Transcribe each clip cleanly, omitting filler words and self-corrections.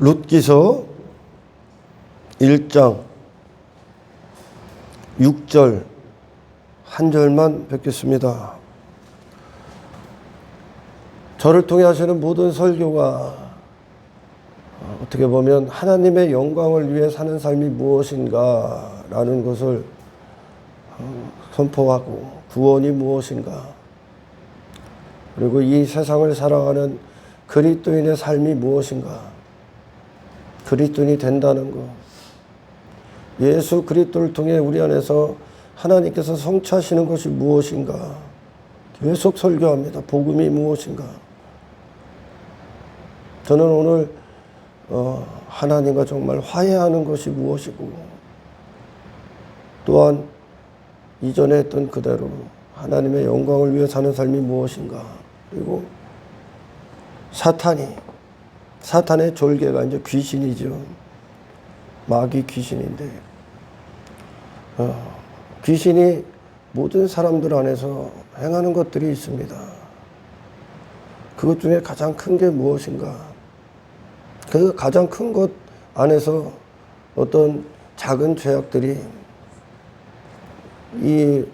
룻기서 1장 6절 한 절만 뵙겠습니다. 저를 통해 하시는 모든 설교가 어떻게 보면 하나님의 영광을 위해 사는 삶이 무엇인가 라는 것을 선포하고, 구원이 무엇인가, 그리고 이 세상을 살아가는 그리스도인의 삶이 무엇인가, 그리스도인이 된다는 것, 예수 그리스도를 통해 우리 안에서 하나님께서 성취하시는 것이 무엇인가 계속 설교합니다. 복음이 무엇인가. 저는 오늘 하나님과 정말 화해하는 것이 무엇이고, 또한 이전에 했던 그대로 하나님의 영광을 위해 사는 삶이 무엇인가, 그리고 사탄의 졸개가 이제 귀신이죠. 마귀 귀신인데, 귀신이 모든 사람들 안에서 행하는 것들이 있습니다. 그것 중에 가장 큰 게 무엇인가? 그 가장 큰 것 안에서 어떤 작은 죄악들이 이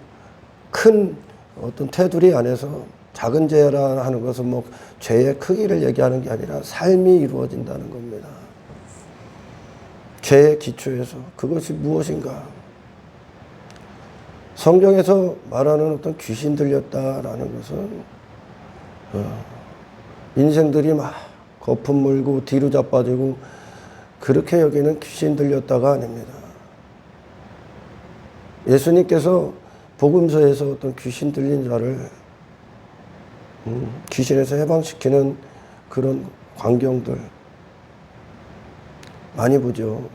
큰 어떤 테두리 안에서, 작은 죄라 하는 것은 뭐 죄의 크기를 얘기하는 게 아니라 삶이 이루어진다는 겁니다. 죄의 기초에서 그것이 무엇인가? 성경에서 말하는 어떤 귀신 들렸다라는 것은 인생들이 막 거품 물고 뒤로 자빠지고 그렇게 여기는 귀신 들렸다가 아닙니다. 예수님께서 복음서에서 어떤 귀신 들린 자를 귀신에서 해방시키는 그런 광경들 많이 보죠.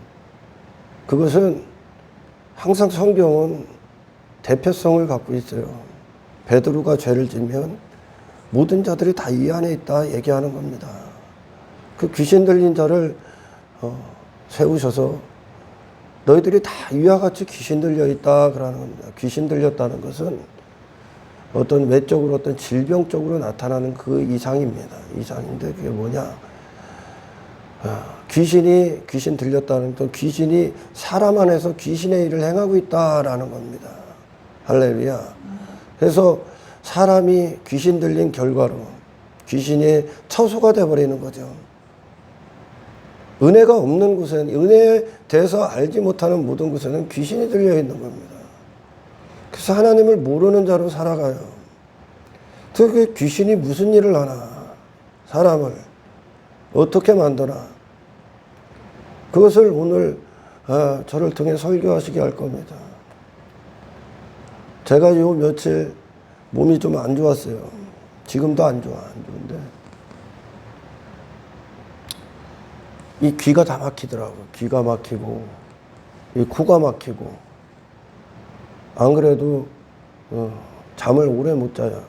그것은 항상 성경은 대표성을 갖고 있어요. 베드로가 죄를 지면 모든 자들이 다 이 안에 있다 얘기하는 겁니다. 그 귀신 들린 자를 세우셔서 너희들이 다 이와 같이 귀신 들려 있다 그러는 겁니다. 귀신 들렸다는 것은 어떤 외적으로 어떤 질병적으로 나타나는 그 이상입니다. 이상인데 그게 뭐냐? 귀신 들렸다는 건 귀신이 사람 안에서 귀신의 일을 행하고 있다라는 겁니다. 할렐루야. 그래서 사람이 귀신 들린 결과로 귀신이 처소가 되어버리는 거죠. 은혜가 없는 곳에는, 은혜에 대해서 알지 못하는 모든 곳에는 귀신이 들려 있는 겁니다. 그래서 하나님을 모르는 자로 살아가요. 그래서 그 귀신이 무슨 일을 하나, 사람을 어떻게 만드나, 그것을 오늘 저를 통해 설교하시게 할 겁니다. 제가 요 며칠 몸이 좀 안 좋았어요. 지금도 안 좋은데 이 귀가 다 막히더라고요. 귀가 막히고 이 코가 막히고, 안 그래도 잠을 오래 못 자요.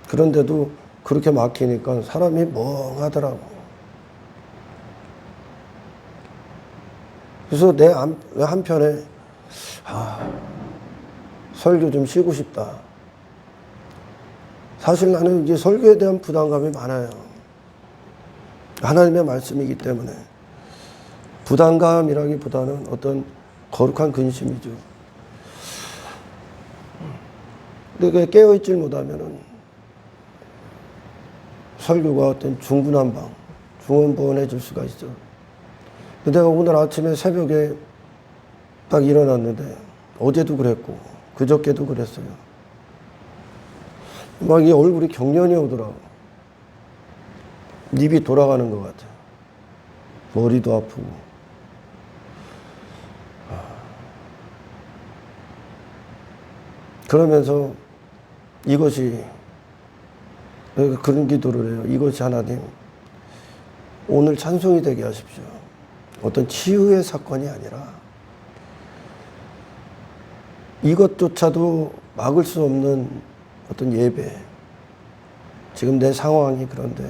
그런데도 그렇게 막히니까 사람이 멍하더라고. 그래서 내 한편에 설교 좀 쉬고 싶다. 사실 나는 이제 설교에 대한 부담감이 많아요. 하나님의 말씀이기 때문에 부담감이라기보다는 어떤 거룩한 근심이죠. 근데 깨어있질 못하면은 설교가 어떤 중구난방해질 수가 있어. 근데 내가 오늘 아침에 새벽에 딱 일어났는데, 어제도 그랬고 그저께도 그랬어요. 막 이 얼굴이 경련이 오더라고. 입이 돌아가는 것 같아. 머리도 아프고. 그러면서 이것이, 그런 기도를 해요. 이것이 하나님, 오늘 찬송이 되게 하십시오. 어떤 치유의 사건이 아니라 이것조차도 막을 수 없는 어떤 예배, 지금 내 상황이 그런데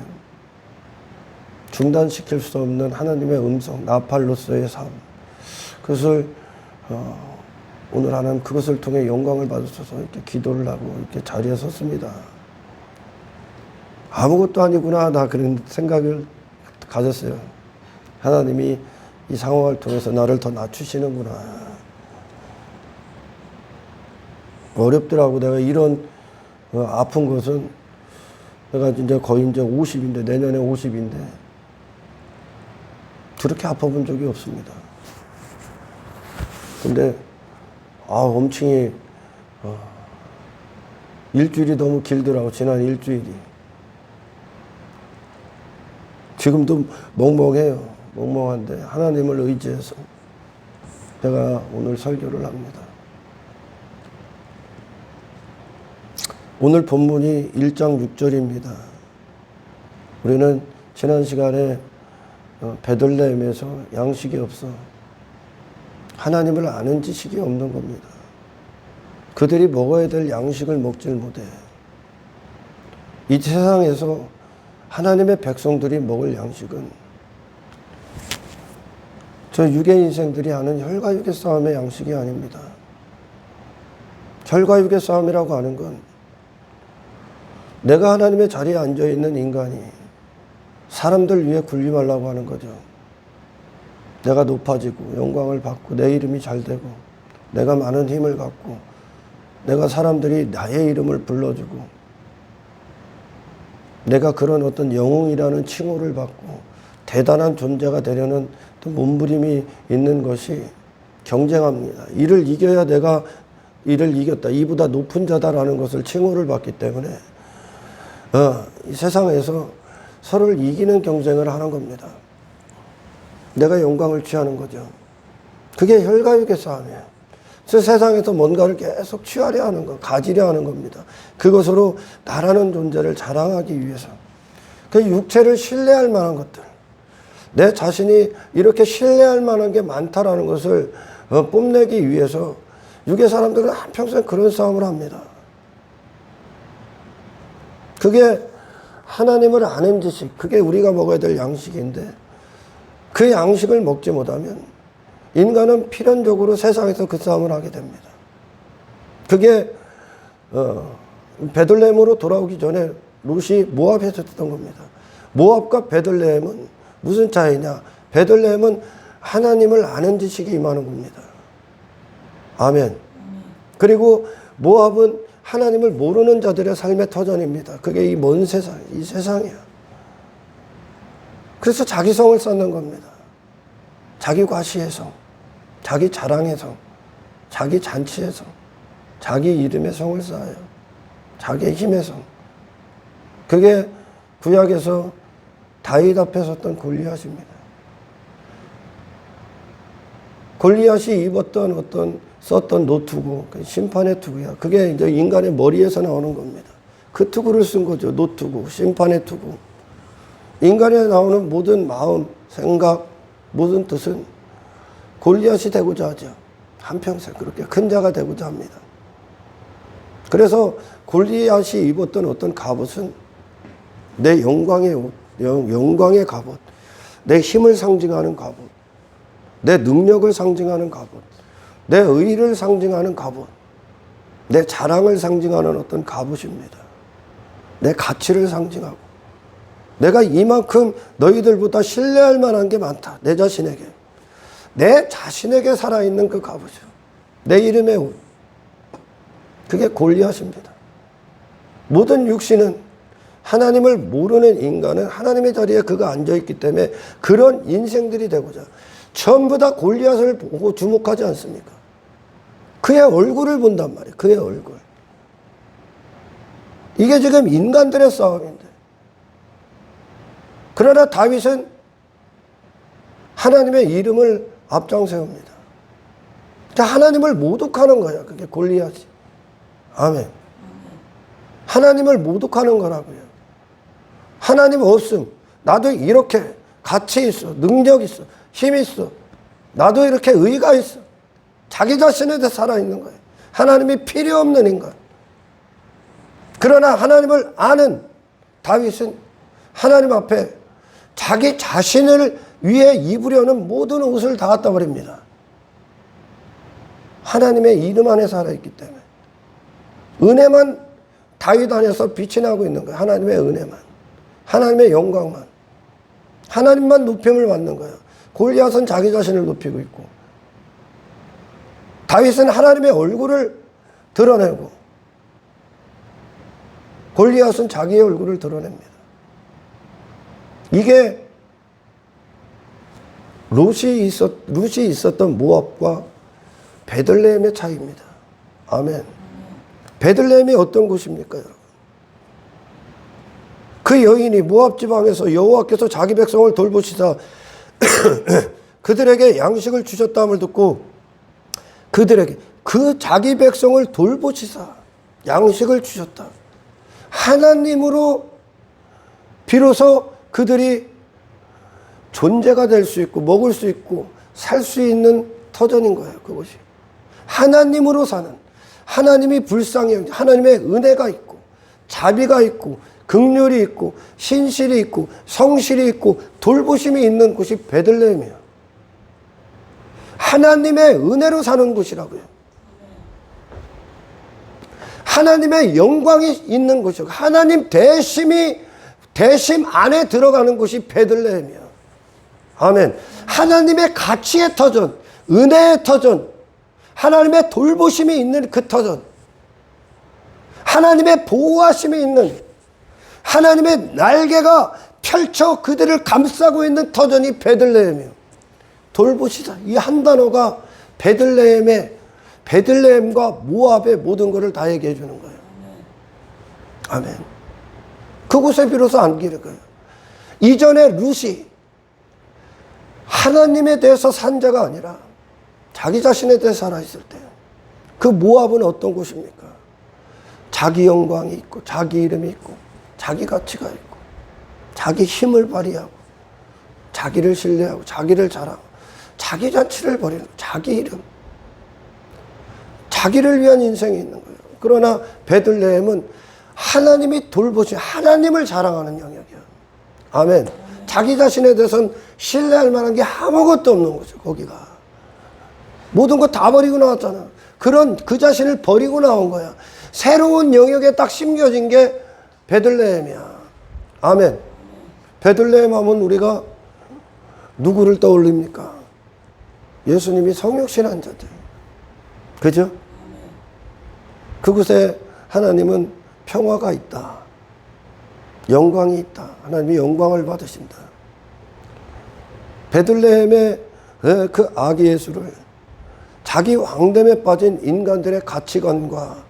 중단시킬 수 없는 하나님의 음성, 나팔로서의 삶, 그것을 오늘 하나님 그것을 통해 영광을 받으셔서 이렇게 기도를 하고 이렇게 자리에 섰습니다. 아무것도 아니구나, 나 그런 생각을 가졌어요. 하나님이 이 상황을 통해서 나를 더 낮추시는구나. 어렵더라고. 내가 이런 아픈 것은 내가 이제 거의 이제 50인데, 내년에 50인데, 저렇게 아파본 적이 없습니다. 근데, 엄청히, 일주일이 너무 길더라고, 지난 일주일이. 지금도 멍멍해요. 멍멍한데, 하나님을 의지해서 제가 오늘 설교를 합니다. 오늘 본문이 1장 6절입니다. 우리는 지난 시간에 베들레헴에서 양식이 없어 하나님을 아는 지식이 없는 겁니다. 그들이 먹어야 될 양식을 먹질 못해. 이 세상에서 하나님의 백성들이 먹을 양식은 저 육의 인생들이 하는 혈과 육의 싸움의 양식이 아닙니다. 혈과 육의 싸움이라고 하는 건 내가 하나님의 자리에 앉아있는 인간이 사람들 위해 군림하려고 하는 거죠. 내가 높아지고 영광을 받고 내 이름이 잘 되고 내가 많은 힘을 갖고 내가 사람들이 나의 이름을 불러주고 내가 그런 어떤 영웅이라는 칭호를 받고 대단한 존재가 되려는 몸부림이 있는 것이 경쟁합니다. 이를 이겨야 내가 이를 이겼다. 이보다 높은 자다라는 것을 칭호를 받기 때문에 이 세상에서 서로를 이기는 경쟁을 하는 겁니다. 내가 영광을 취하는 거죠. 그게 혈과 육의 싸움이에요. 그래서 세상에서 뭔가를 계속 취하려 하는 것, 가지려 하는 겁니다. 그것으로 나라는 존재를 자랑하기 위해서. 그 육체를 신뢰할 만한 것들, 내 자신이 이렇게 신뢰할 만한 게 많다라는 것을 뽐내기 위해서 육의 사람들은 한평생 그런 싸움을 합니다. 그게 하나님을 아는 지식, 그게 우리가 먹어야 될 양식인데 그 양식을 먹지 못하면 인간은 필연적으로 세상에서 그 싸움을 하게 됩니다. 그게 베들레헴으로 돌아오기 전에 롯이 모압에서 했던 겁니다. 모압과 베들레헴은 무슨 차이냐? 베들레헴은 하나님을 아는 지식이 임하는 겁니다. 아멘. 그리고 모압은 하나님을 모르는 자들의 삶의 터전입니다. 그게 이 먼 세상, 이 세상이야. 그래서 자기 성을 쌓는 겁니다. 자기 과시의 성, 자기 자랑의 성, 자기 잔치의 성, 자기 이름의 성을 쌓아요. 자기의 힘의 성. 그게 구약에서 다윗 앞에 섰던 골리앗입니다. 골리앗이 입었던 썼던 노투구, 심판의 투구야. 그게 이제 인간의 머리에서 나오는 겁니다. 그 투구를 쓴 거죠. 노투구, 심판의 투구. 인간에 나오는 모든 마음, 생각, 모든 뜻은 골리앗이 되고자 하죠. 한평생 그렇게 큰 자가 되고자 합니다. 그래서 골리앗이 입었던 어떤 갑옷은 내 영광의 옷, 영광의 갑옷, 내 힘을 상징하는 갑옷, 내 능력을 상징하는 갑옷, 내 의를 상징하는 갑옷, 내 자랑을 상징하는 어떤 갑옷입니다. 내 가치를 상징하고 내가 이만큼 너희들보다 신뢰할 만한 게 많다. 내 자신에게. 내 자신에게 살아있는 그 갑옷이요. 내 이름의 옷. 그게 골리앗입니다. 모든 육신은 하나님을 모르는 인간은 하나님의 자리에 그가 앉아있기 때문에 그런 인생들이 되고자 전부 다 골리앗을 보고 주목하지 않습니까? 그의 얼굴을 본단 말이에요. 그의 얼굴. 이게 지금 인간들의 싸움인데. 그러나 다윗은 하나님의 이름을 앞장세웁니다. 하나님을 모독하는 거야. 그게 골리앗이. 아멘. 하나님을 모독하는 거라고요. 하나님 없음. 나도 이렇게 가치 있어. 능력 있어. 힘 있어. 나도 이렇게 의가 있어. 자기 자신에 대해 살아있는 거예요. 하나님이 필요 없는 인간. 그러나 하나님을 아는 다윗은 하나님 앞에 자기 자신을 위해 입으려는 모든 옷을 다 갖다 버립니다. 하나님의 이름 안에 살아있기 때문에. 은혜만 다윗 안에서 빛이 나고 있는 거예요. 하나님의 은혜만. 하나님의 영광만. 하나님만 높임을 받는 거예요. 골리앗은 자기 자신을 높이고 있고, 다윗은 하나님의 얼굴을 드러내고, 골리앗은 자기의 얼굴을 드러냅니다. 이게 룻이 있었던 모압과 베들레헴의 차이입니다. 아멘. 베들레헴이 어떤 곳입니까, 여러분? 그 여인이 모압 지방에서 여호와께서 자기 백성을 돌보시사 그들에게 양식을 주셨다함을 듣고, 그들에게 그 자기 백성을 돌보시사 양식을 주셨다. 하나님으로 비로소 그들이 존재가 될 수 있고 먹을 수 있고 살 수 있는 터전인 거예요. 그것이 하나님으로 사는, 하나님이 불쌍히, 하나님의 은혜가 있고 자비가 있고 긍휼이 있고 신실이 있고 성실이 있고 돌보심이 있는 곳이 베들레헴이에요. 하나님의 은혜로 사는 곳이라고요. 하나님의 영광이 있는 곳이요. 하나님 대심 안에 들어가는 곳이 베들레헴이야. 아멘. 하나님의 가치의 터전, 은혜의 터전, 하나님의 돌보심이 있는 그 터전, 하나님의 보호하심이 있는, 하나님의 날개가 펼쳐 그들을 감싸고 있는 터전이 베들레헴이에요. 돌보시다. 이 한 단어가 베들레헴과 모압의 모든 것을 다 얘기해 주는 거예요. 아멘. 그곳에 비로소 안기는 거예요. 이전에 룻이 하나님에 대해서 산 자가 아니라 자기 자신에 대해 살아있을 때, 그 모압은 어떤 곳입니까? 자기 영광이 있고 자기 이름이 있고 자기 가치가 있고 자기 힘을 발휘하고 자기를 신뢰하고 자기를 자랑하고 자기 자치를 버리는, 자기 이름, 자기를 위한 인생이 있는 거예요. 그러나 베들레헴은 하나님이 돌보신, 하나님을 자랑하는 영역이야. 아멘. 자기 자신에 대해서는 신뢰할 만한 게 아무것도 없는 거죠. 거기가 모든 거 다 버리고 나왔잖아. 그 자신을 버리고 나온 거야. 새로운 영역에 딱 심겨진 게 베들레헴이야. 아멘. 베들레헴 하면 우리가 누구를 떠올립니까? 예수님이 성육신한 자들. 그죠? 그곳에 하나님은 평화가 있다. 영광이 있다. 하나님이 영광을 받으신다. 베들레헴의 그 아기 예수를 자기 왕됨에 빠진 인간들의 가치관과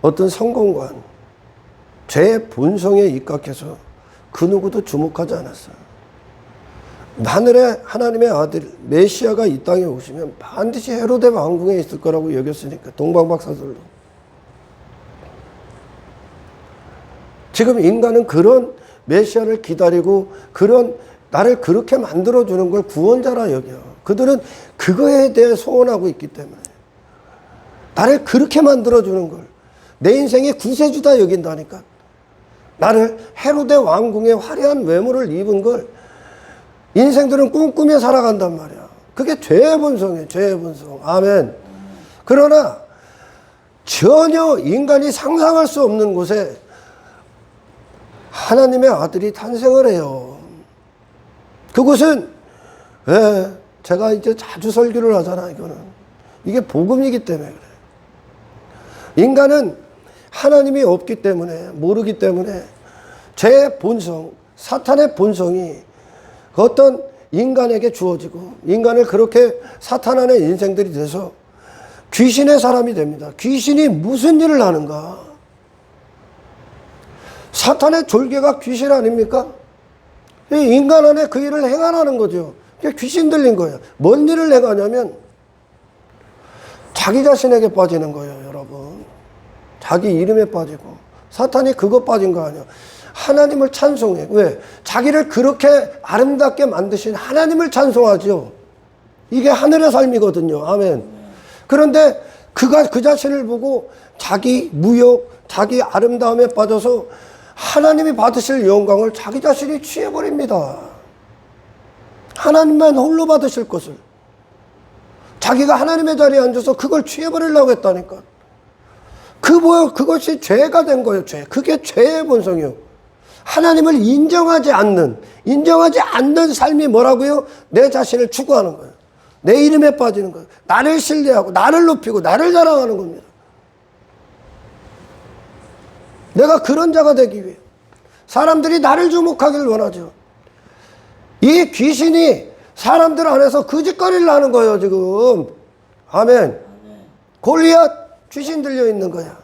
어떤 성공관, 죄의 본성에 입각해서 그 누구도 주목하지 않았어요. 하늘에 하나님의 아들 메시아가 이 땅에 오시면 반드시 헤로데 왕궁에 있을 거라고 여겼으니까, 동방박사들로. 지금 인간은 그런 메시아를 기다리고 그런 나를 그렇게 만들어주는 걸 구원자라 여겨. 그들은 그거에 대해 소원하고 있기 때문에 나를 그렇게 만들어주는 걸 내 인생의 구세주다 여긴다니까. 나를 헤로데 왕궁의 화려한 외모를 입은 걸 인생들은 꿈꾸며 살아간단 말이야. 그게 죄의 본성이에요. 죄의 본성. 아멘. 그러나 전혀 인간이 상상할 수 없는 곳에 하나님의 아들이 탄생을 해요. 그곳은 제가 이제 자주 설교를 하잖아. 이게 복음이기 때문에 그래. 인간은 하나님이 없기 때문에, 모르기 때문에 죄의 본성, 사탄의 본성이 어떤 인간에게 주어지고, 인간을 그렇게 사탄 안에 인생들이 돼서 귀신의 사람이 됩니다. 귀신이 무슨 일을 하는가? 사탄의 졸개가 귀신 아닙니까? 인간 안에 그 일을 행하라는 거죠. 귀신 들린 거예요. 뭔 일을 행하냐면 자기 자신에게 빠지는 거예요, 여러분. 자기 이름에 빠지고. 사탄이 그거 빠진 거 아니야. 하나님을 찬송해. 왜? 자기를 그렇게 아름답게 만드신 하나님을 찬송하죠. 이게 하늘의 삶이거든요. 아멘. 그런데 그가 그 자신을 보고 자기 무욕, 자기 아름다움에 빠져서 하나님이 받으실 영광을 자기 자신이 취해버립니다. 하나님만 홀로 받으실 것을. 자기가 하나님의 자리에 앉아서 그걸 취해버리려고 했다니까. 그것이 죄가 된 거예요. 죄. 그게 죄의 본성이요. 하나님을 인정하지 않는 삶이 뭐라고요? 내 자신을 추구하는 거예요. 내 이름에 빠지는 거예요. 나를 신뢰하고 나를 높이고 나를 자랑하는 겁니다. 내가 그런 자가 되기 위해 사람들이 나를 주목하기를 원하죠. 이 귀신이 사람들 안에서 거짓거리를 하는 거예요, 지금. 아멘. 골리앗 귀신 들려 있는 거야.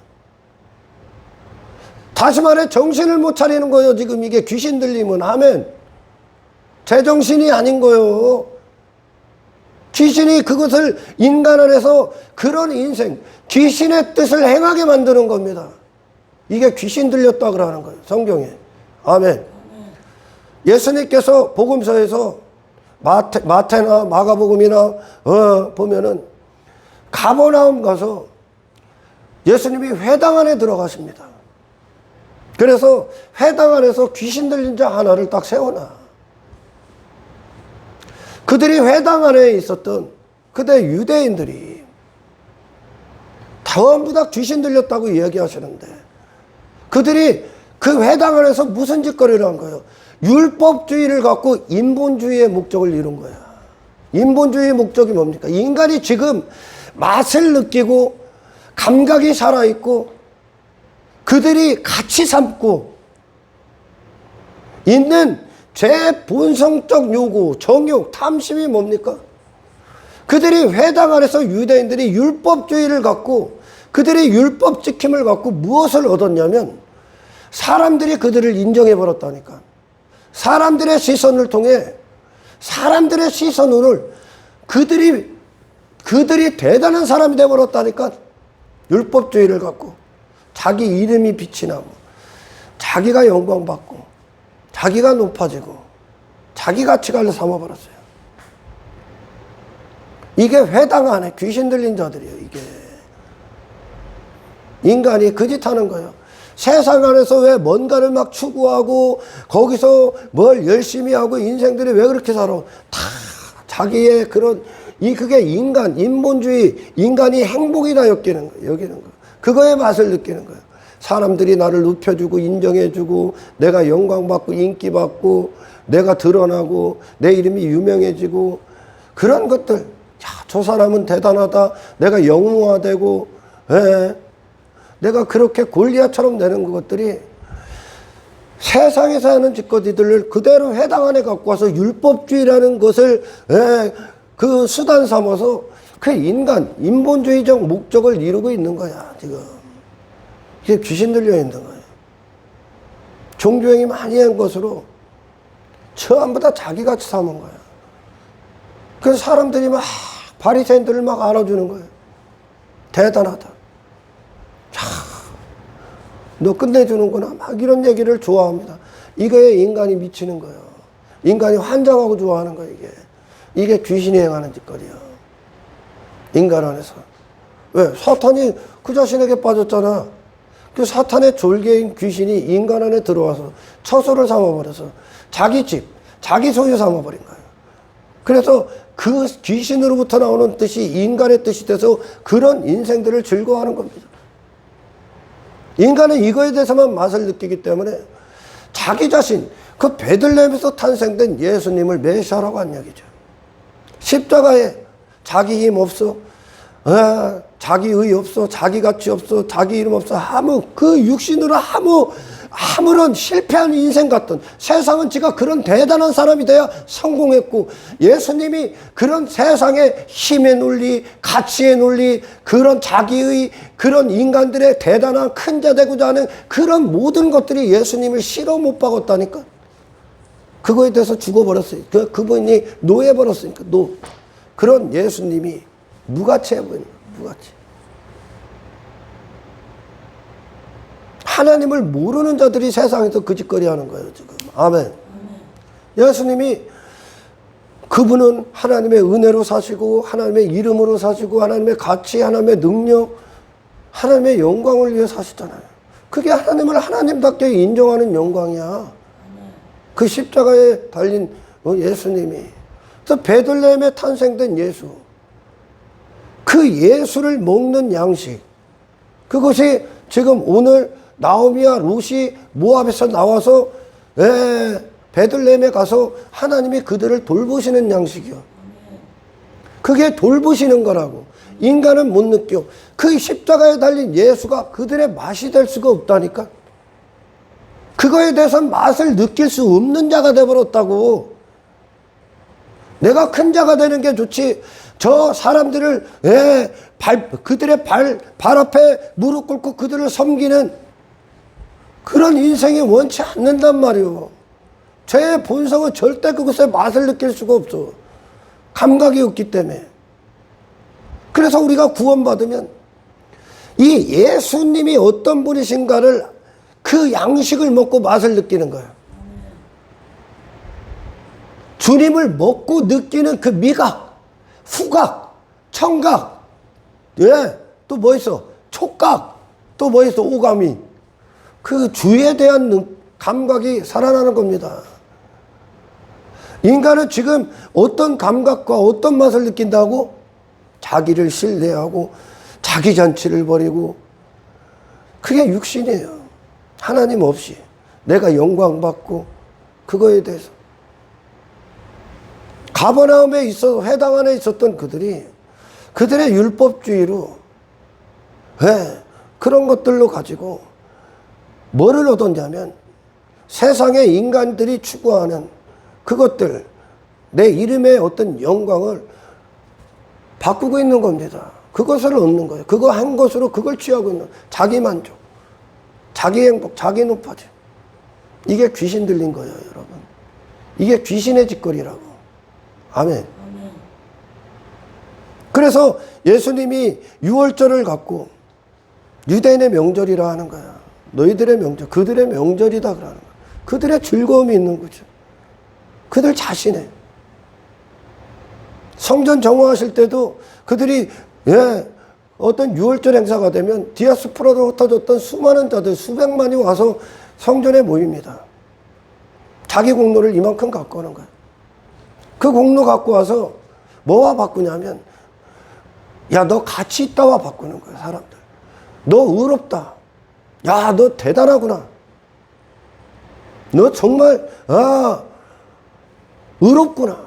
다시 말해 정신을 못 차리는 거예요, 지금 이게 귀신 들리면. 아멘. 제정신이 아닌 거예요. 귀신이 그것을 인간 안에서 그런 인생, 귀신의 뜻을 행하게 만드는 겁니다. 이게 귀신 들렸다 그러는 거예요, 성경에. 아멘. 예수님께서 복음서에서 마태나 마가복음이나 보면은 가버나움 가서 예수님이 회당 안에 들어가십니다. 그래서 회당 안에서 귀신 들린 자 하나를 딱 세워놔. 그들이 회당 안에 있었던 그때 유대인들이 전부 다 귀신 들렸다고 이야기하시는데, 그들이 그 회당 안에서 무슨 짓거리를 한 거예요? 율법주의를 갖고 인본주의의 목적을 이룬 거야. 인본주의의 목적이 뭡니까? 인간이 지금 맛을 느끼고 감각이 살아있고 그들이 같이 삼고 있는 제 본성적 요구, 정욕, 탐심이 뭡니까? 그들이 회당 안에서 유대인들이 율법주의를 갖고 그들이 율법 지킴을 갖고 무엇을 얻었냐면 사람들이 그들을 인정해 버렸다니까. 사람들의 시선을 통해 사람들의 시선을 그들이 대단한 사람이 되어 버렸다니까. 율법주의를 갖고 자기 이름이 빛이 나고 자기가 영광받고 자기가 높아지고 자기 가치관을 삼아버렸어요. 이게 회당 안에 귀신 들린 자들이에요. 이게 인간이 그 짓 하는 거예요. 세상 안에서 왜 뭔가를 막 추구하고 거기서 뭘 열심히 하고 인생들이 왜 그렇게 살아? 다 자기의 그게 인본주의, 인간이 행복이다 여기는 거예요. 그거의 맛을 느끼는 거예요. 사람들이 나를 높여주고 인정해주고 내가 영광받고 인기받고 내가 드러나고 내 이름이 유명해지고 그런 것들. 야, 저 사람은 대단하다. 내가 영웅화되고 내가 그렇게 골리앗처럼 되는 것들이 세상에서 하는 짓거리들을 그대로 회당 안에 갖고 와서 율법주의라는 것을 그 수단 삼아서 그 인본주의적 목적을 이루고 있는 거야, 지금. 이게 귀신 들려 있는 거예요. 종교행위 많이 한 것으로 전부 다 자기같이 삼은 거야. 그래서 사람들이 막 바리새인들을 막 알아주는 거예요. 대단하다. 너 끝내주는구나. 막 이런 얘기를 좋아합니다. 이거에 인간이 미치는 거예요. 인간이 환장하고 좋아하는 거예요, 이게. 이게 귀신이 행하는 짓거리야. 인간 안에서. 왜? 사탄이 그 자신에게 빠졌잖아. 그 사탄의 졸개인 귀신이 인간 안에 들어와서 처소를 삼아버려서 자기 집, 자기 소유 삼아버린 거예요. 그래서 그 귀신으로부터 나오는 뜻이 인간의 뜻이 돼서 그런 인생들을 즐거워하는 겁니다. 인간은 이거에 대해서만 맛을 느끼기 때문에 자기 자신, 그 베들레헴에서 탄생된 예수님을 메시아라고 한 얘기죠. 십자가에 자기 힘 없어, 자기 의 없어, 자기 가치 없어, 자기 이름 없어, 그 육신으로 아무런 실패한 인생 같던, 세상은 지가 그런 대단한 사람이 돼야 성공했고, 예수님이 그런 세상의 힘의 논리, 가치의 논리, 그런 자기의 그런 인간들의 대단한 큰 자 되고자 하는 그런 모든 것들이 예수님을 실어 못 박았다니까. 그거에 대해서 죽어버렸어요. 그분이 노예버렸으니까. 그런 예수님이 무가치 해버리는 거예요. 무가치. 하나님을 모르는 자들이 세상에서 그 짓거리 하는 거예요, 지금. 아멘. 예수님이 그분은 하나님의 은혜로 사시고 하나님의 이름으로 사시고 하나님의 가치, 하나님의 능력, 하나님의 영광을 위해 사시잖아요. 그게 하나님을 하나님답게 인정하는 영광이야. 그 십자가에 달린 예수님이. 그래서 베들레헴에 탄생된 예수. 그 예수를 먹는 양식. 그것이 지금 오늘 나오미와 룻이 모압에서 나와서 베들레헴에 가서 하나님이 그들을 돌보시는 양식이요. 그게 돌보시는 거라고. 인간은 못 느껴. 그 십자가에 달린 예수가 그들의 맛이 될 수가 없다니까. 그거에 대해서 맛을 느낄 수 없는 자가 되어버렸다고. 내가 큰 자가 되는 게 좋지. 저 사람들을 그들의 발 앞에 무릎 꿇고 그들을 섬기는 그런 인생이 원치 않는단 말이오. 제 본성은 절대 그것의 맛을 느낄 수가 없어. 감각이 없기 때문에. 그래서 우리가 구원받으면 이 예수님이 어떤 분이신가를 그 양식을 먹고 맛을 느끼는 거예요. 주님을 먹고 느끼는 그 미각, 후각, 청각, 또 뭐 있어? 촉각, 또 뭐 있어? 오감이. 그 주에 대한 감각이 살아나는 겁니다. 인간은 지금 어떤 감각과 어떤 맛을 느낀다고? 자기를 신뢰하고 자기 잔치를 벌이고 그게 육신이에요. 하나님 없이 내가 영광받고 그거에 대해서 가버나움에 회당 안에 있었던 그들이 그들의 율법주의로 그런 것들로 가지고 뭐를 얻었냐면 세상의 인간들이 추구하는 그것들, 내 이름의 어떤 영광을 바꾸고 있는 겁니다. 그것을 얻는 거예요. 그거 한 것으로 그걸 취하고 있는 자기 만족, 자기 행복, 자기 높아짐. 이게 귀신 들린 거예요, 여러분. 이게 귀신의 짓거리라고. 아멘. 그래서 예수님이 유월절을 갖고 유대인의 명절이라 하는 거야. 너희들의 명절, 그들의 명절이다 그러는 거야. 그들의 즐거움이 있는 거죠. 그들 자신의. 성전 정화하실 때도 그들이 어떤 유월절 행사가 되면 디아스포라로 흩어졌던 수많은 자들, 수백만이 와서 성전에 모입니다. 자기 공로를 이만큼 갖고 오는 거야. 그 공로 갖고 와서 뭐와 바꾸냐면 야, 너 가치 있다와 바꾸는 거야, 사람들. 너 의롭다. 야, 너 대단하구나. 너 정말 의롭구나.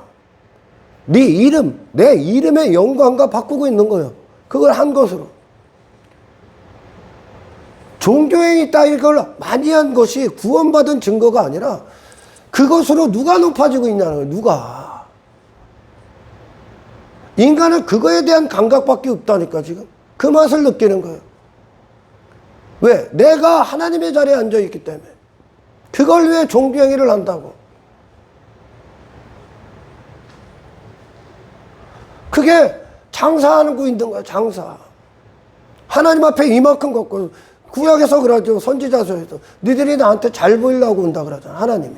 네 이름, 내 이름의 영광과 바꾸고 있는 거예요. 그걸 한 것으로. 종교행위 따위 걸 많이 한 것이 구원받은 증거가 아니라 그것으로 누가 높아지고 있냐는 거예요. 누가. 인간은 그거에 대한 감각밖에 없다니까 지금. 그 맛을 느끼는 거예요. 왜? 내가 하나님의 자리에 앉아있기 때문에. 그걸 위해 종교행위를 한다고. 그게 장사하는 거 있는 거야, 장사. 하나님 앞에 이만큼 걷고, 구약에서 그러죠, 선지자서에서. 니들이 나한테 잘 보이려고 온다 그러잖아, 하나님이.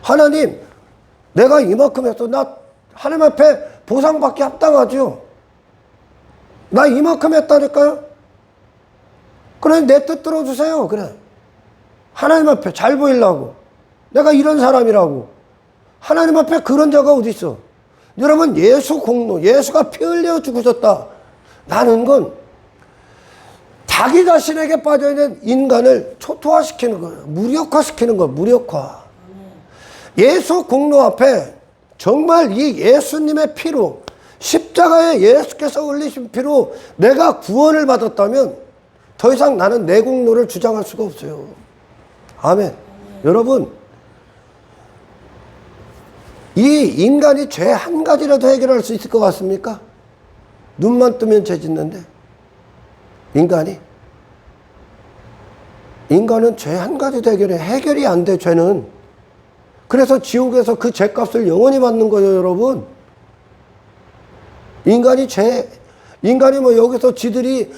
하나님, 내가 이만큼 했어. 나 하나님 앞에 보상받기 합당하죠. 나 이만큼 했다니까요. 그래, 내 뜻 들어주세요. 그래. 하나님 앞에 잘 보이려고. 내가 이런 사람이라고. 하나님 앞에 그런 자가 어디 있어. 여러분, 예수 공로, 예수가 피 흘려 죽으셨다. 라는 건 자기 자신에게 빠져있는 인간을 초토화시키는 거예요. 무력화시키는 거예요. 무력화. 예수 공로 앞에 정말 이 예수님의 피로, 십자가에 예수께서 흘리신 피로 내가 구원을 받았다면 더 이상 나는 내 공로를 주장할 수가 없어요. 아멘. 여러분, 이 인간이 죄 한 가지라도 해결할 수 있을 것 같습니까? 눈만 뜨면 죄 짓는데. 인간은 죄 한 가지도 해결이 안 돼, 죄는. 그래서 지옥에서 그 죄값을 영원히 받는 거예요, 여러분. 인간이 뭐 여기서 지들이,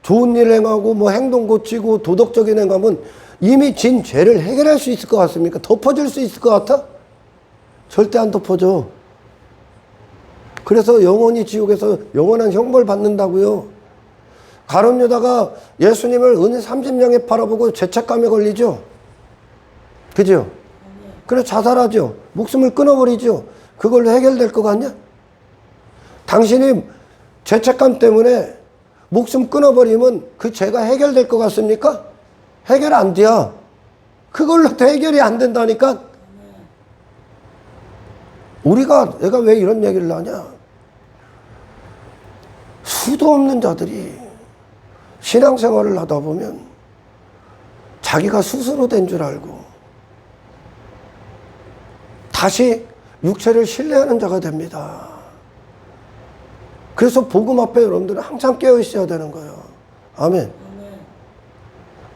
좋은 일 행하고, 뭐 행동 고치고, 도덕적인 행하면 이미 진 죄를 해결할 수 있을 것 같습니까? 덮어줄 수 있을 것 같아? 절대 안 덮어줘. 그래서 영원히 지옥에서 영원한 형벌 받는다고요. 가룟 유다가 예수님을 은혜 30냥에 팔아보고 죄책감에 걸리죠. 그죠? 그래서 자살하죠. 목숨을 끊어버리죠. 그걸로 해결될 것 같냐? 당신이 죄책감 때문에 목숨 끊어버리면 그 죄가 해결될 것 같습니까? 해결 안 돼요. 그걸로 해결이 안 된다니까. 내가 왜 이런 얘기를 하냐? 수도 없는 자들이 신앙생활을 하다 보면 자기가 스스로 된 줄 알고 다시 육체를 신뢰하는 자가 됩니다. 그래서 복음 앞에 여러분들은 항상 깨어 있어야 되는 거예요. 아멘.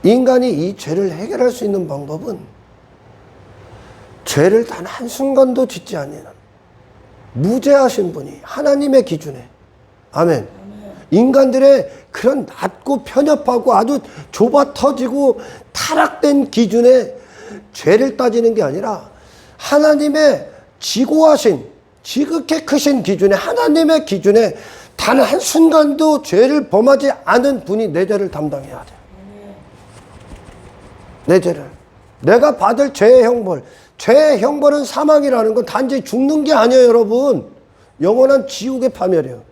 인간이 이 죄를 해결할 수 있는 방법은 죄를 단 한순간도 짓지 않는 무죄하신 분이 하나님의 기준에, 아멘. 인간들의 그런 낮고 편협하고 아주 좁아 터지고 타락된 기준에 죄를 따지는 게 아니라 하나님의 지고하신, 지극히 크신 기준에, 하나님의 기준에 단 한순간도 죄를 범하지 않은 분이 내 죄를 담당해야 돼. 내 죄를. 내가 받을 죄의 형벌. 죄의 형벌은 사망이라는 건 단지 죽는 게 아니에요, 여러분. 영원한 지옥의 파멸이에요.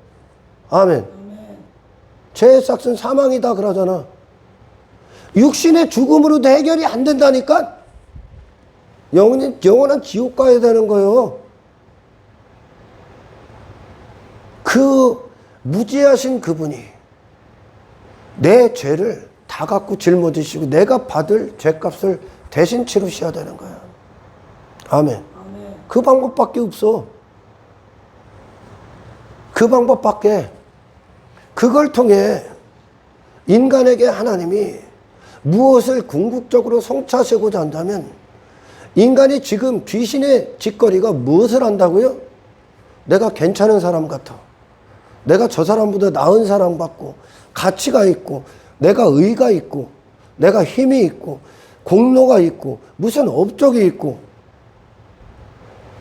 아멘. 죄의 삭은 사망이다 그러잖아. 육신의 죽음으로도 해결이 안 된다니까. 영원한 지옥 가야 되는 거예요. 그 무지하신 그분이 내 죄를 다 갖고 짊어지시고 내가 받을 죄값을 대신 치르셔야 되는 거야. 아멘. 그 방법밖에 없어. 그 방법밖에. 그걸 통해 인간에게 하나님이 무엇을 궁극적으로 성취하시고자 한다면 인간이 지금 귀신의 짓거리가 무엇을 한다고요? 내가 괜찮은 사람 같아. 내가 저 사람보다 나은 사람 같고 가치가 있고 내가 의가 있고 내가 힘이 있고 공로가 있고 무슨 업적이 있고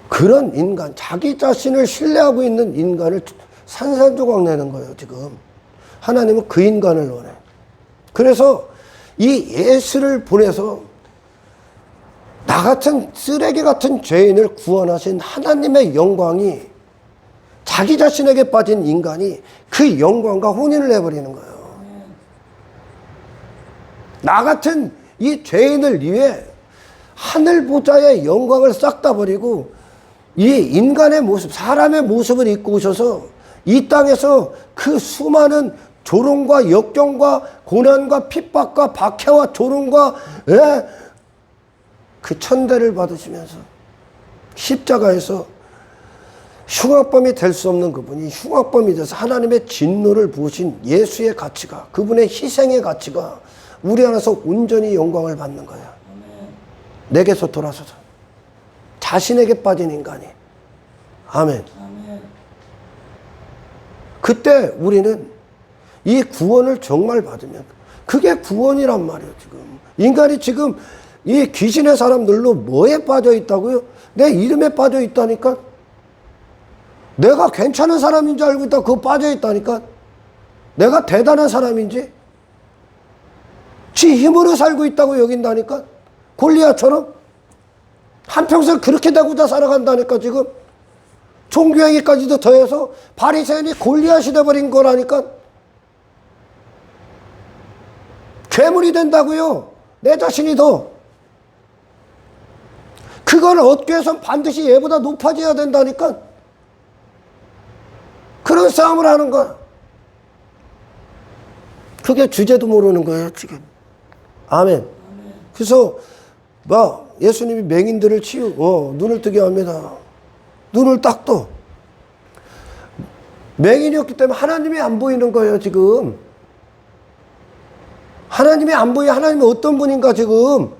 그런 인간, 자기 자신을 신뢰하고 있는 인간을 산산조각 내는 거예요, 지금. 하나님은 그 인간을 원해. 그래서 이 예수를 보내서 나 같은 쓰레기 같은 죄인을 구원하신 하나님의 영광이 자기 자신에게 빠진 인간이 그 영광과 혼인을 해버리는 거예요. 나 같은 이 죄인을 위해 하늘 보좌의 영광을 싹 다 버리고 이 인간의 모습, 사람의 모습을 입고 오셔서 이 땅에서 그 수많은 조롱과 역경과 고난과 핍박과 박해와 조롱과 그 천대를 받으시면서 십자가에서 흉악범이 될 수 없는 그분이 흉악범이 돼서 하나님의 진노를 부으신 예수의 가치가, 그분의 희생의 가치가 우리 안에서 온전히 영광을 받는 거야. 내게서 돌아서서 자신에게 빠진 인간이. 아멘. 그때 우리는 이 구원을 정말 받으면 그게 구원이란 말이에요. 지금 인간이 지금 이 귀신의 사람들로 뭐에 빠져 있다고요? 내 이름에 빠져 있다니까. 내가 괜찮은 사람인 줄 알고 있다 그거 빠져 있다니까. 내가 대단한 사람인지 지 힘으로 살고 있다고 여긴다니까. 골리앗처럼 한평생 그렇게 되고자 살아간다니까. 지금 종교행위까지도 더해서 바리새인이 골리앗이 돼버린 거라니까. 괴물이 된다고요. 내 자신이 더. 그걸 얻기 위해서는 반드시 얘보다 높아져야 된다니까. 그런 싸움을 하는 거야. 그게 주제도 모르는 거예요, 지금. 아멘. 그래서 예수님이 맹인들을 눈을 뜨게 합니다. 눈을 딱 떠. 맹인이었기 때문에 하나님이 안 보이는 거예요, 지금. 하나님이 안 보여. 하나님이 어떤 분인가, 지금.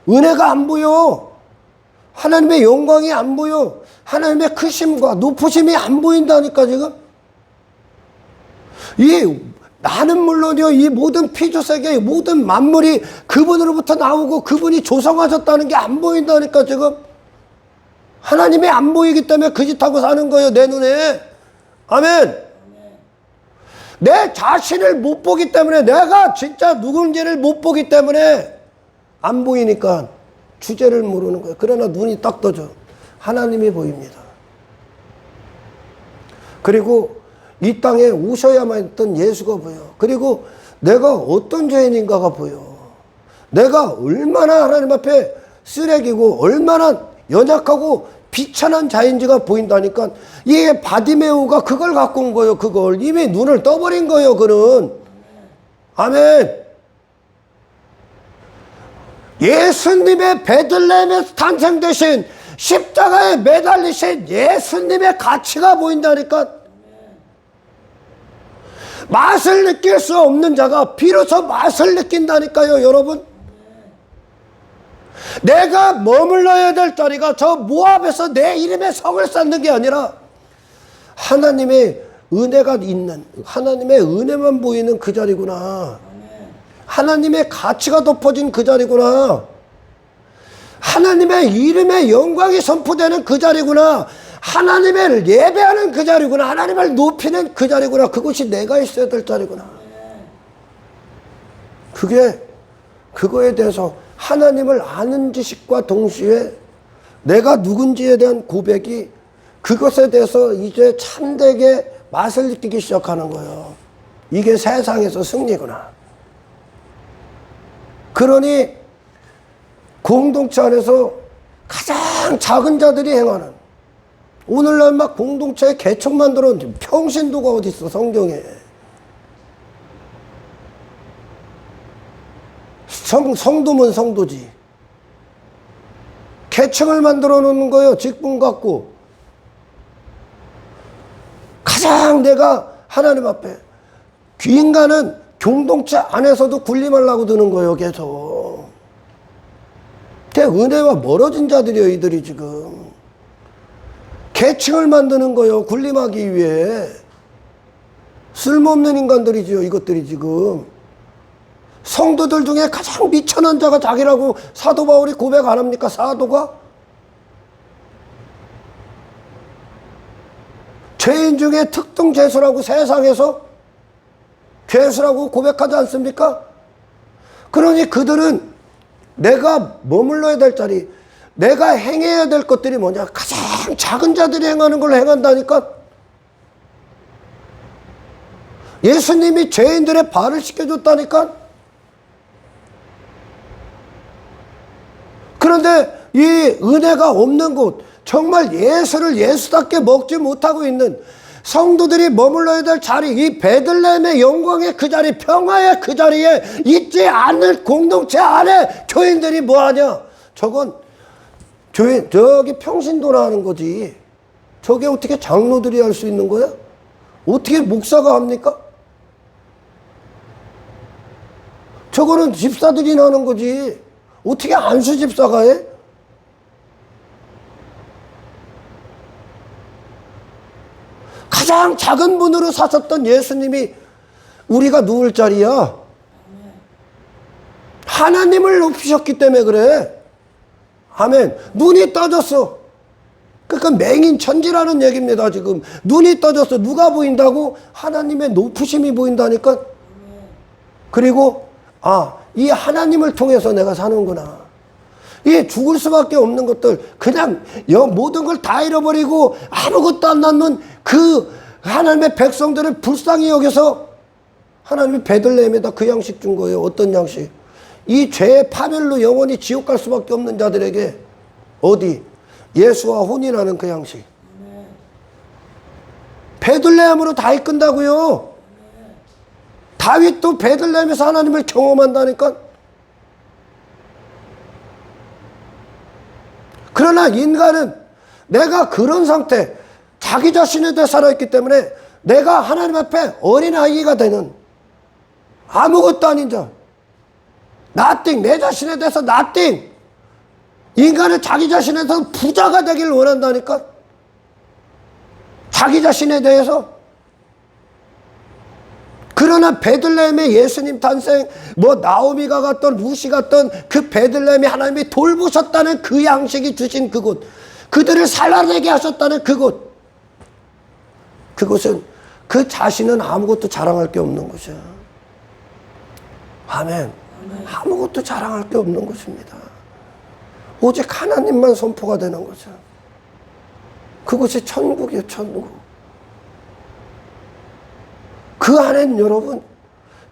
은혜가 안 보여. 하나님의 영광이 안 보여. 하나님의 크심과 높으심이 안 보인다니까, 지금. 나는 물론이요, 이 모든 피조세계, 모든 만물이 그분으로부터 나오고 그분이 조성하셨다는 게 안 보인다니까, 지금. 하나님이 안 보이기 때문에 그 짓하고 사는 거예요, 내 눈에. 아멘. 내 자신을 못 보기 때문에, 내가 진짜 누군지를 못 보기 때문에 안 보이니까 주제를 모르는 거예요. 그러나 눈이 딱 떠져. 하나님이 보입니다. 그리고 이 땅에 오셔야만 했던 예수가 보여. 그리고 내가 어떤 죄인인가가 보여. 내가 얼마나 하나님 앞에 쓰레기고 얼마나 연약하고 비천한 자인지가 보인다니까. 이 바디메오가 그걸 갖고 온 거예요. 그걸 이미 눈을 떠버린 거예요. 그는. 아멘. 예수님의 베들레헴에서 탄생되신 십자가에 매달리신 예수님의 가치가 보인다니까. 맛을 느낄 수 없는 자가 비로소 맛을 느낀다니까요. 여러분, 내가 머물러야 될 자리가 저 모압에서 내 이름의 성을 쌓는 게 아니라 하나님의 은혜가 있는, 하나님의 은혜만 보이는 그 자리구나. 하나님의 가치가 덮어진 그 자리구나. 하나님의 이름의 영광이 선포되는 그 자리구나. 하나님을 예배하는 그 자리구나. 하나님을 높이는 그 자리구나. 그곳이 내가 있어야 될 자리구나. 그거에 대해서 하나님을 아는 지식과 동시에 내가 누군지에 대한 고백이 그것에 대해서 이제 참되게 맛을 느끼기 시작하는 거예요. 이게 세상에서 승리구나. 그러니 공동체 안에서 가장 작은 자들이 행하는, 오늘날 막 공동체에 개척 만들어 놓은 평신도가 어디 있어 성경에. 성도면 성도지. 계층을 만들어 놓는 거예요. 직분 갖고. 가장 내가 하나님 앞에, 인간은 공동체 안에서도 군림하려고 드는 거예요. 계속. 은혜와 멀어진 자들이에요. 이들이 지금. 계층을 만드는 거예요. 군림하기 위해. 쓸모없는 인간들이지요. 이것들이 지금. 성도들 중에 가장 미천한 자가 자기라고 사도 바울이 고백 안 합니까? 사도가? 죄인 중에 특등 죄수라고 세상에서 죄수라고 고백하지 않습니까? 그러니 그들은 내가 머물러야 될 자리, 내가 행해야 될 것들이 뭐냐? 가장 작은 자들이 행하는 걸 행한다니까? 예수님이 죄인들의 발을 씻겨줬다니까? 그런데 이 은혜가 없는 곳, 정말 예수를 예수답게 먹지 못하고 있는 성도들이 머물러야 될 자리, 이 베들레헴의 영광의 그 자리, 평화의 그 자리에 있지 않는 공동체 안에 교인들이 뭐하냐? 저건 저기 평신도라 하는 거지. 저게 어떻게 장로들이 할 수 있는 거야? 어떻게 목사가 합니까? 저거는 집사들이 하는 거지. 어떻게 안수 집사가 해? 가장 작은 분으로 사셨던 예수님이 우리가 누울 자리야. 하나님을 높이셨기 때문에 그래. 아멘. 눈이 떠졌어. 그러니까 맹인천지라는 얘기입니다. 지금 눈이 떠졌어. 누가 보인다고? 하나님의 높으심이 보인다니까. 그리고 이 하나님을 통해서 내가 사는구나. 이 죽을 수밖에 없는 것들, 그냥 모든 걸 다 잃어버리고 아무것도 안 남는 그 하나님의 백성들을 불쌍히 여겨서 하나님이 베들레헴에다 그 양식 준 거예요. 어떤 양식? 이 죄의 파멸로 영원히 지옥 갈 수밖에 없는 자들에게 어디? 예수와 혼인하는 그 양식. 베들레헴으로 다 이끈다고요. 다윗도 베들레헴에서 하나님을 경험한다니까. 그러나 인간은 내가 그런 상태, 자기 자신에 대해 살아있기 때문에 내가 하나님 앞에 어린아이가 되는, 아무것도 아닌 자, nothing, 내 자신에 대해서 nothing. 인간은 자기 자신에 대해서 부자가 되기를 원한다니까. 자기 자신에 대해서. 그러나 베들레헴의 예수님 탄생, 나오미가 갔던 루시 갔던 그 베들레헴이 하나님이 돌보셨다는 그 양식이 주신 그곳, 그들을 살아내게 하셨다는 그곳, 그곳은 그 자신은 아무것도 자랑할 게 없는 곳이야. 아멘. 아무것도 자랑할 게 없는 곳입니다. 오직 하나님만 선포가 되는 거죠. 그곳이 천국이에요. 천국. 그 안엔 여러분,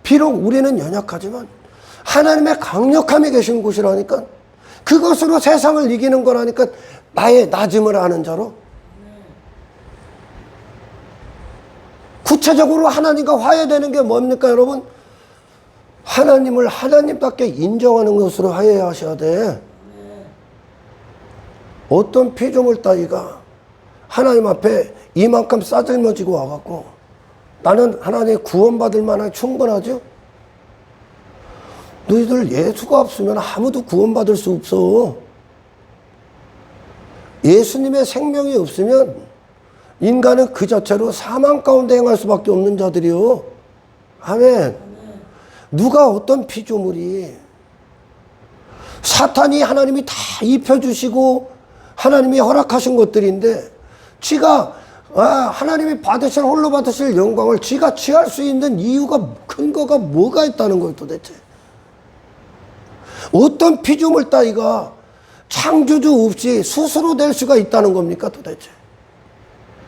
비록 우리는 연약하지만 하나님의 강력함이 계신 곳이라니까. 그것으로 세상을 이기는 거라니까. 나의 낮음을 아는 자로. 구체적으로 하나님과 화해되는 게 뭡니까 여러분? 하나님을 하나님답게 인정하는 것으로 화해하셔야 돼. 어떤 피조물 따위가 하나님 앞에 이만큼 싸들머지고 와갖고 나는 하나님의 구원받을 만한 충분하죠? 너희들 예수가 없으면 아무도 구원받을 수 없어. 예수님의 생명이 없으면 인간은 그 자체로 사망 가운데 행할 수밖에 없는 자들이요. 아멘. 누가 어떤 피조물이 사탄이 하나님이 다 입혀주시고 하나님이 허락하신 것들인데 지가 하나님이 받으실 홀로 받으실 영광을 지가 취할 수 있는 이유가 근거가 뭐가 있다는 거예요 도대체. 어떤 피조물 따위가 창조주 없이 스스로 될 수가 있다는 겁니까 도대체.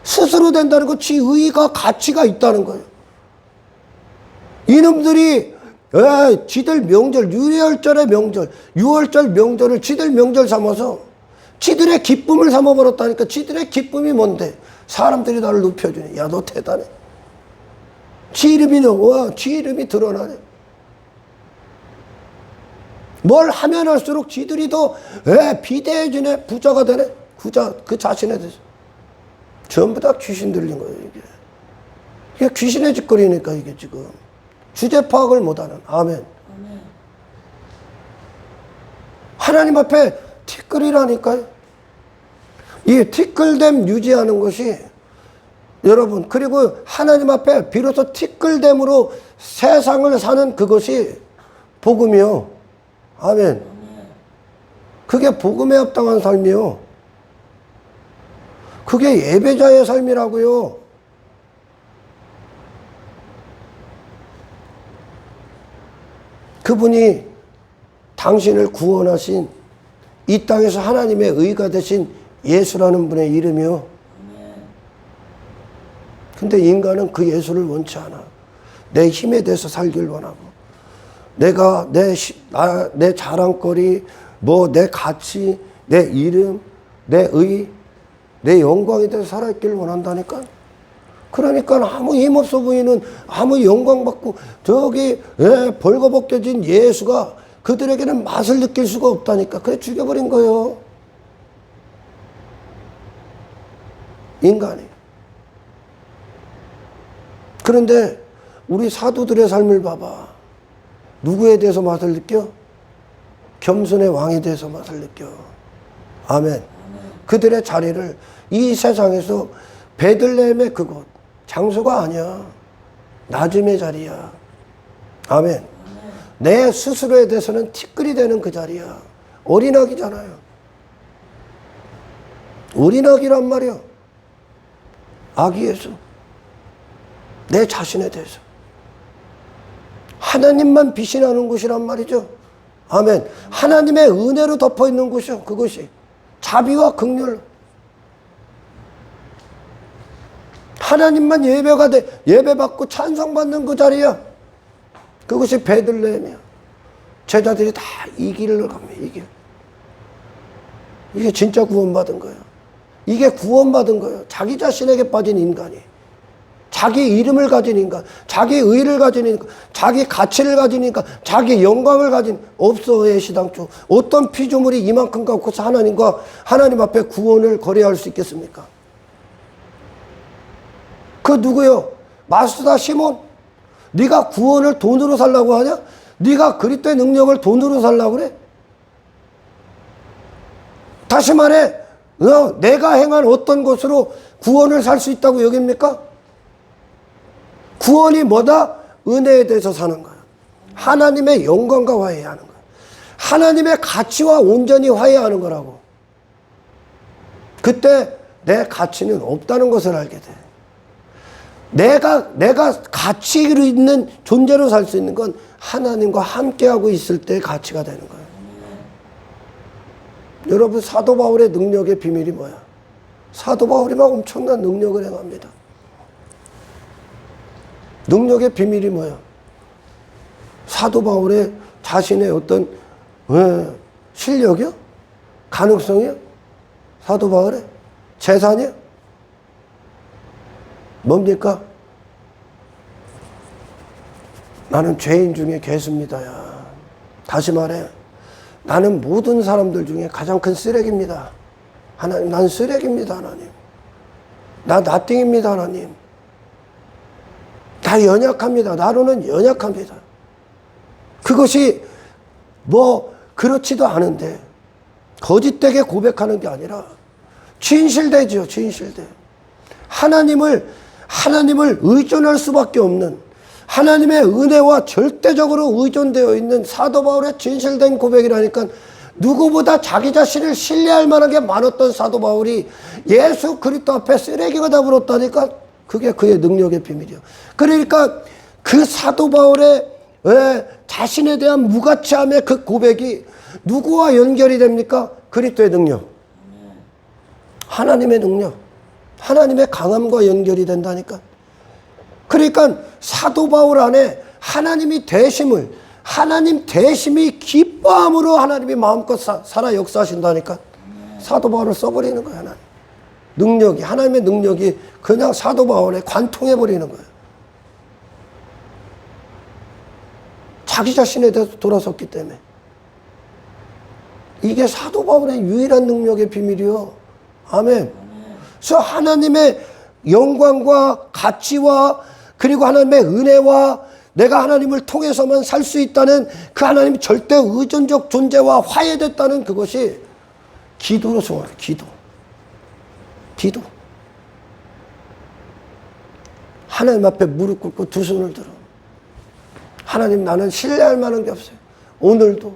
스스로 된다는 건 지 의의가 가치가 있다는 거예요. 이놈들이 지들 명절, 유월절의 명절, 6월절 명절을 지들 명절 삼아서 지들의 기쁨을 삼아버렸다니까. 지들의 기쁨이 뭔데? 사람들이 나를 높여주네. 야, 너 대단해. 지 이름이 나와. 지 이름이 드러나네. 뭘 하면 할수록 지들이 더 비대해지네. 부자가 되네. 부자, 그 자신에 대해서. 전부 다 귀신 들린 거예요, 이게. 이게 귀신의 짓거리니까, 이게 지금. 주제 파악을 못하는. 아멘. 하나님 앞에 티끌이라니까요. 이 티끌됨 유지하는 것이 여러분, 그리고 하나님 앞에 비로소 티끌됨으로 세상을 사는 그것이 복음이요. 아멘. 그게 복음에 합당한 삶이요. 그게 예배자의 삶이라고요. 그분이 당신을 구원하신 이 땅에서 하나님의 의가 되신 예수라는 분의 이름이요. 근데 인간은 그 예수를 원치 않아. 내 힘에 대해서 살길 원하고, 내가 내 자랑거리, 내 가치, 내 이름, 내 의, 내 영광에 대해서 살아있기를 원한다니까. 그러니까 아무 힘없어 보이는, 아무 영광받고 저기 벌거벗겨진 예수가 그들에게는 맛을 느낄 수가 없다니까. 그래 죽여버린 거예요, 인간이. 그런데 우리 사도들의 삶을 봐봐. 누구에 대해서 맛을 느껴? 겸손의 왕에 대해서 맛을 느껴. 아멘. 그들의 자리를 이 세상에서 베들레헴의 그곳, 장소가 아니야. 낮음의 자리야. 아멘. 내 스스로에 대해서는 티끌이 되는 그 자리야. 어린아기잖아요. 어린아기란 말이야. 아기 예수. 내 자신에 대해서. 하나님만 빛이 나는 곳이란 말이죠. 아멘. 하나님의 은혜로 덮어있는 곳이요. 그것이. 자비와 긍휼. 하나님만 예배받고 찬송받는 그 자리야. 그것이 베들레헴이야. 제자들이 다 이 길을 갑니다. 이 길. 이게 진짜 구원받은 거예요. 이게 구원받은 거예요. 자기 자신에게 빠진 인간이. 자기 이름을 가진 인간, 자기 의를 가진 인간, 자기 가치를 가진 인간, 자기 영광을 가진 없어의 시당초. 어떤 피조물이 이만큼 갖고서 하나님 앞에 구원을 거래할 수 있겠습니까? 그 누구요? 마스다 시몬. 네가 구원을 돈으로 살라고 하냐? 네가 그리스도의 능력을 돈으로 살라고 그래? 다시 말해, 내가 행한 어떤 것으로 구원을 살 수 있다고 여깁니까? 구원이 뭐다? 은혜에 대해서 사는 거야. 하나님의 영광과 화해하는 거야. 하나님의 가치와 온전히 화해하는 거라고. 그때 내 가치는 없다는 것을 알게 돼. 내가 가치를 있는 존재로 살 수 있는 건 하나님과 함께하고 있을 때 가치가 되는 거예요. 여러분, 사도 바울의 능력의 비밀이 뭐야? 사도 바울이 막 엄청난 능력을 행합니다. 능력의 비밀이 뭐야? 사도 바울의 자신의 어떤 실력이요? 가능성이요? 사도 바울의 재산이요? 뭡니까? 나는 죄인 중에 괴수입니다야. 다시 말해, 나는 모든 사람들 중에 가장 큰 쓰레기입니다. 하나님, 난 쓰레기입니다, 하나님. 나 나띵입니다, 하나님. 나 연약합니다. 나로는 연약합니다. 그것이 뭐 그렇지도 않은데 거짓되게 고백하는 게 아니라 진실되죠, 진실돼. 하나님을 의존할 수밖에 없는, 하나님의 은혜와 절대적으로 의존되어 있는 사도 바울의 진실된 고백이라니까. 누구보다 자기 자신을 신뢰할 만한 게 많았던 사도 바울이 예수 그리스도 앞에 쓰레기가 다 불었다니까. 그게 그의 능력의 비밀이요. 그러니까 그 사도 바울의 자신에 대한 무가치함의 그 고백이 누구와 연결이 됩니까? 그리스도의 능력, 하나님의 능력, 하나님의 강함과 연결이 된다니까. 그러니까 사도 바울 안에 하나님이 대심을, 하나님 대심이 기뻐함으로 하나님이 마음껏 살아 역사하신다니까. 사도 바울을 써버리는 거야, 하나님. 능력이, 하나님의 능력이 그냥 사도 바울에 관통해버리는 거예요. 자기 자신에 대해서 돌아섰기 때문에. 이게 사도 바울의 유일한 능력의 비밀이요. 아멘. 그래서 하나님의 영광과 가치와 그리고 하나님의 은혜와 내가 하나님을 통해서만 살 수 있다는 그 하나님 절대 의존적 존재와 화해됐다는 그것이 기도로 성화해요. 기도. 하나님 앞에 무릎 꿇고 두 손을 들어. 하나님, 나는 신뢰할 만한 게 없어요. 오늘도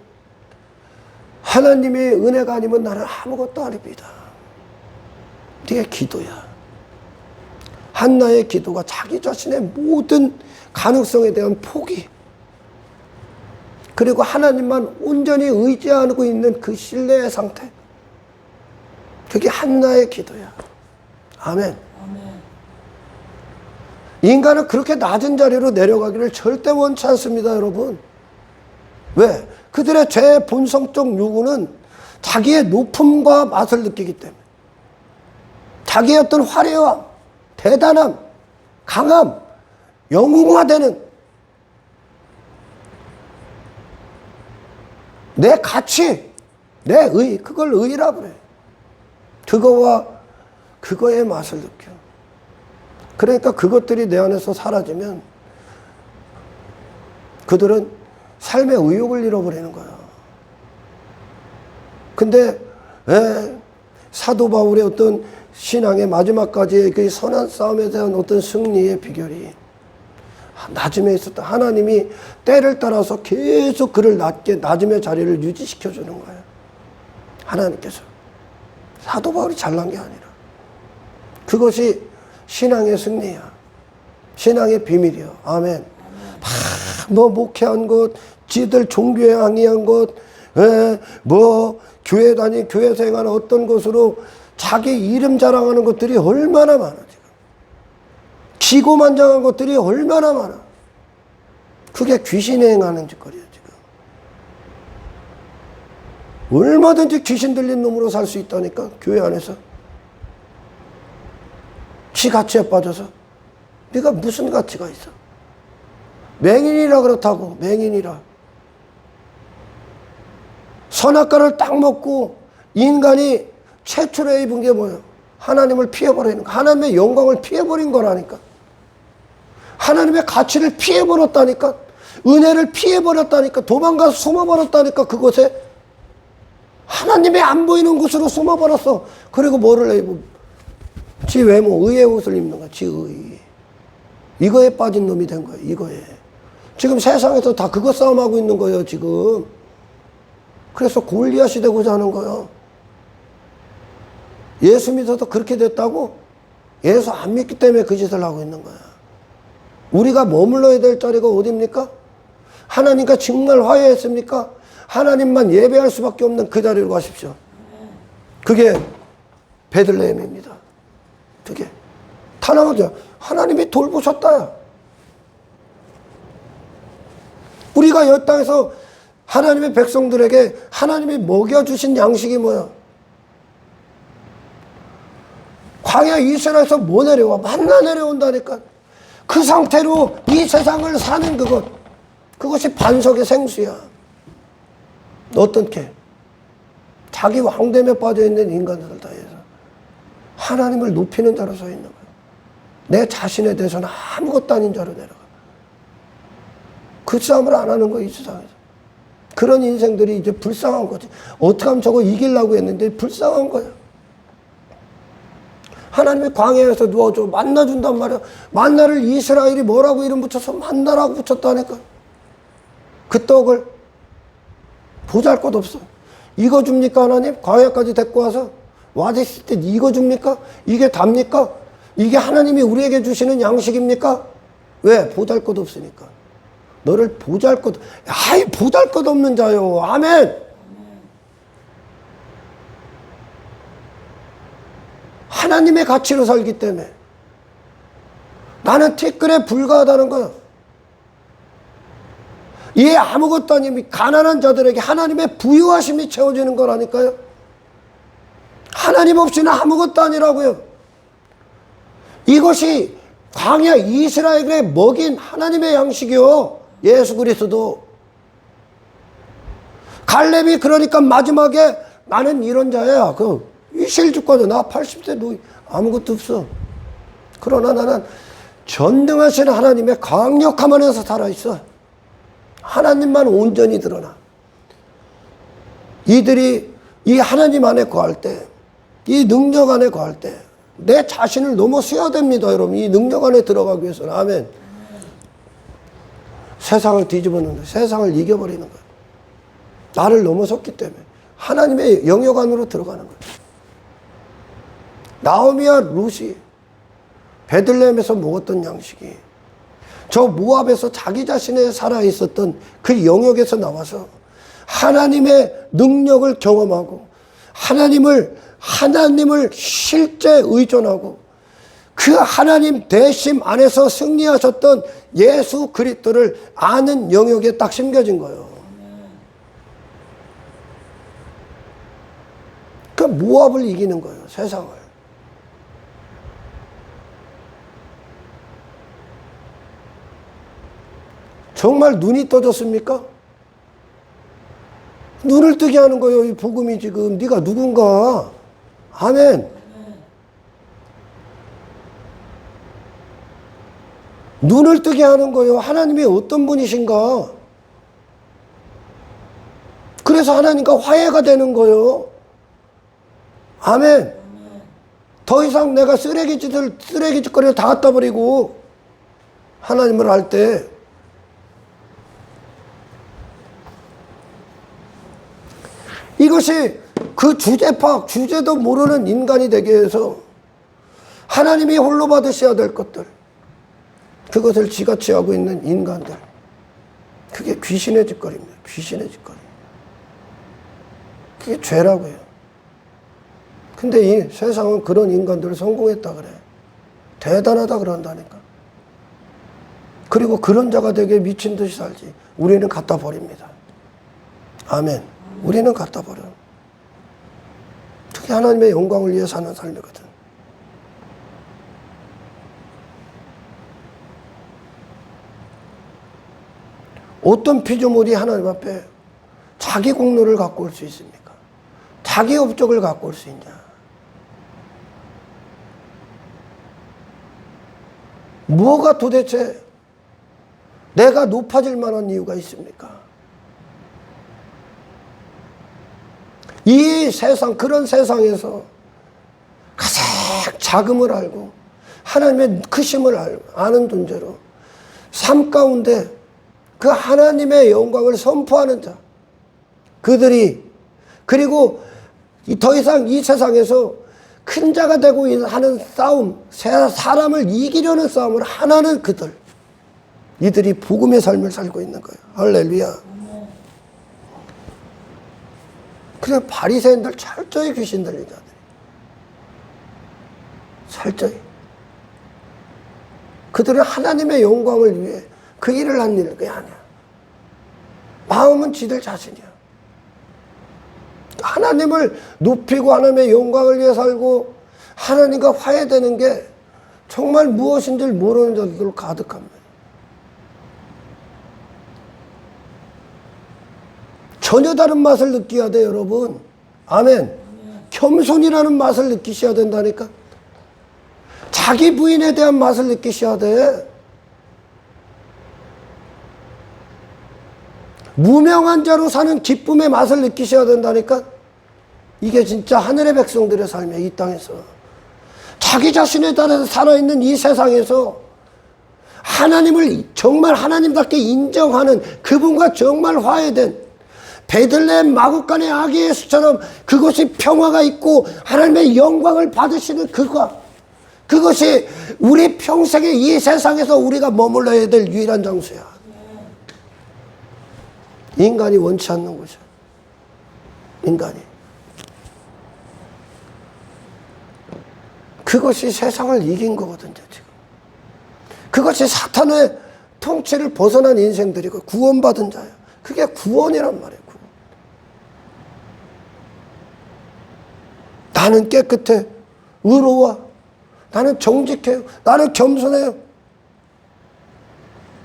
하나님의 은혜가 아니면 나는 아무것도 아닙니다. 이게 기도야. 한나의 기도가 자기 자신의 모든 가능성에 대한 포기, 그리고 하나님만 온전히 의지하고 있는 그 신뢰의 상태, 그게 한나의 기도야. 아멘. 인간은 그렇게 낮은 자리로 내려가기를 절대 원치 않습니다, 여러분. 왜? 그들의 죄의 본성적 요구는 자기의 높음과 맛을 느끼기 때문에, 자기의 어떤 화려함, 대단함, 강함, 영웅화되는 내 가치, 내 의, 그걸 의라고 그래. 그거의 맛을 느껴. 그러니까 그것들이 내 안에서 사라지면 그들은 삶의 의욕을 잃어버리는 거야. 근데 왜 사도 바울의 어떤 신앙의 마지막까지의 그 선한 싸움에 대한 어떤 승리의 비결이 낮음에 있었다. 하나님이 때를 따라서 계속 그를 낮음의 자리를 유지시켜 주는 거예요. 하나님께서. 사도 바울이 잘난 게 아니라. 그것이 신앙의 승리야. 신앙의 비밀이야. 아멘. 뭐 목회한 것, 지들 종교에 항의한 것, 뭐 교회 다니 교회 생활 어떤 것으로 자기 이름 자랑하는 것들이 얼마나 많아 지금. 기고만장한 것들이 얼마나 많아. 그게 귀신이 행하는 짓거리야 지금. 얼마든지 귀신 들린 놈으로 살 수 있다니까, 교회 안에서. 지 가치에 빠져서. 네가 무슨 가치가 있어? 맹인이라 그렇다고. 맹인이라. 선악과를 딱 먹고 인간이 최초로 입은 게 뭐예요? 하나님을 피해버리는 거. 하나님의 영광을 피해버린 거라니까. 하나님의 가치를 피해버렸다니까. 은혜를 피해버렸다니까. 도망가서 숨어버렸다니까. 그곳에 하나님의 안 보이는 곳으로 숨어버렸어. 그리고 뭐를 해? 지 외모, 의의 옷을 입는 거야. 지 의. 이거에 빠진 놈이 된 거예요. 이거에. 지금 세상에서 다 그거 싸움하고 있는 거예요. 지금. 그래서 골리앗이 되고자 하는 거예요. 예수 믿어도 그렇게 됐다고? 예수 안 믿기 때문에 그 짓을 하고 있는 거야. 우리가 머물러야 될 자리가 어디입니까? 하나님과 정말 화해했습니까? 하나님만 예배할 수밖에 없는 그 자리로 가십시오. 그게 베들레헴입니다. 그게 탄압하죠. 하나님이 돌보셨다. 우리가 이 땅에서 하나님의 백성들에게 하나님이 먹여주신 양식이 뭐야? 광야 이스라엘에서 뭐 내려와? 만나 내려온다니까. 그 상태로 이 세상을 사는 그것이 반석의 생수야. 어떻게? 자기 왕됨에 빠져있는 인간들 다 해서 하나님을 높이는 자로 서 있는 거야. 내 자신에 대해서는 아무것도 아닌 자로 내려가. 그 싸움을 안 하는 거야, 이 세상에서. 그런 인생들이 이제 불쌍한 거지. 어떻게 하면 저거 이기려고 했는데 불쌍한 거야. 하나님의 광야에서 누워줘 만나준단 말이야. 만나를 이스라엘이 뭐라고 이름 붙여서 만나라고 붙였다니까. 그 떡을 보잘것없어. 이거 줍니까 하나님? 광야까지 데리고 와서 와주실 때 이거 줍니까? 이게 답니까? 이게 하나님이 우리에게 주시는 양식입니까? 왜? 보잘것없으니까. 너를 보잘것없는 자요. 아멘. 하나님의 가치로 살기 때문에 나는 티끌에 불과하다는 거야. 이 아무것도 아닌 가난한 자들에게 하나님의 부유하심이 채워지는 거라니까요. 하나님 없이는 아무것도 아니라고요. 이것이 광야 이스라엘에 먹인 하나님의 양식이요. 예수 그리스도. 갈렙이 그러니까 마지막에 나는 이런 자야. 이실 죽거든. 나 80대 노 아무것도 없어. 그러나 나는 전능하신 하나님의 강력함 안에서 살아있어. 하나님만 온전히 드러나. 이들이 이 하나님 안에 거할 때, 이 능력 안에 거할 때 내 자신을 넘어서야 됩니다, 여러분. 이 능력 안에 들어가기 위해서는. 아멘. 세상을 뒤집었는데 세상을 이겨버리는 거예요. 나를 넘어섰기 때문에 하나님의 영역 안으로 들어가는 거예요. 나오미와 룻이 베들레헴에서 먹었던 양식이 저 모압에서 자기 자신에 살아있었던 그 영역에서 나와서 하나님의 능력을 경험하고 하나님을 실제 의존하고 그 하나님 대심 안에서 승리하셨던 예수 그리스도를 아는 영역에 딱 심겨진 거예요. 그 모압을 이기는 거예요, 세상을. 정말 눈이 떠졌습니까? 눈을 뜨게 하는 거예요, 이 복음이 지금. 네가 누군가. 아멘. 눈을 뜨게 하는 거예요. 하나님이 어떤 분이신가. 그래서 하나님과 화해가 되는 거예요. 아멘. 더 이상 내가 쓰레기짓거리를 다 갖다 버리고 하나님을 할 때 이것이 그 주제도 모르는 인간이 되게 해서 하나님이 홀로 받으셔야 될 것들, 그것을 지가 취하고 있는 인간들, 그게 귀신의 짓거리입니다. 귀신의 짓거리. 그게 죄라고요. 근데 이 세상은 그런 인간들을 성공했다 그래. 대단하다 그런다니까. 그리고 그런 자가 되게 미친 듯이 살지. 우리는 갖다 버립니다. 아멘. 우리는 갖다 버려. 특히 하나님의 영광을 위해 사는 삶이거든. 어떤 피조물이 하나님 앞에 자기 공로를 갖고 올 수 있습니까? 자기 업적을 갖고 올 수 있냐? 뭐가 도대체 내가 높아질 만한 이유가 있습니까? 이 세상, 그런 세상에서 가장 작음을 알고 하나님의 크심을 아는 존재로 삶 가운데 그 하나님의 영광을 선포하는 자, 그들이, 그리고 더 이상 이 세상에서 큰 자가 되고 하는 싸움, 사람을 이기려는 싸움을 하나는 그들, 이들이 복음의 삶을 살고 있는 거예요. 할렐루야. 그래서 바리새인들 철저히 귀신 들린 자들. 철저히. 그들은 하나님의 영광을 위해 그 일을 한 일이 아니야. 마음은 지들 자신이야. 하나님을 높이고 하나님의 영광을 위해 살고 하나님과 화해되는 게 정말 무엇인지 모르는 자들로 가득합니다. 전혀 다른 맛을 느껴야 돼, 여러분. 아멘. 겸손이라는 맛을 느끼셔야 된다니까. 자기 부인에 대한 맛을 느끼셔야 돼. 무명한 자로 사는 기쁨의 맛을 느끼셔야 된다니까. 이게 진짜 하늘의 백성들의 삶이야, 이 땅에서. 자기 자신에 따라서 살아있는 이 세상에서 하나님을 정말 하나님답게 인정하는 그분과 정말 화해된 베들레헴 마구간의 아기 예수처럼 그것이 평화가 있고 하나님의 영광을 받으시는 그것이 우리 평생에 이 세상에서 우리가 머물러야 될 유일한 장소야. 인간이 원치 않는 것이야. 인간이. 그것이 세상을 이긴 거거든요, 지금. 그것이 사탄의 통치를 벗어난 인생들이고 구원받은 자야. 그게 구원이란 말이에요. 구원. 나는 깨끗해. 의로워. 나는 정직해요. 나는 겸손해요.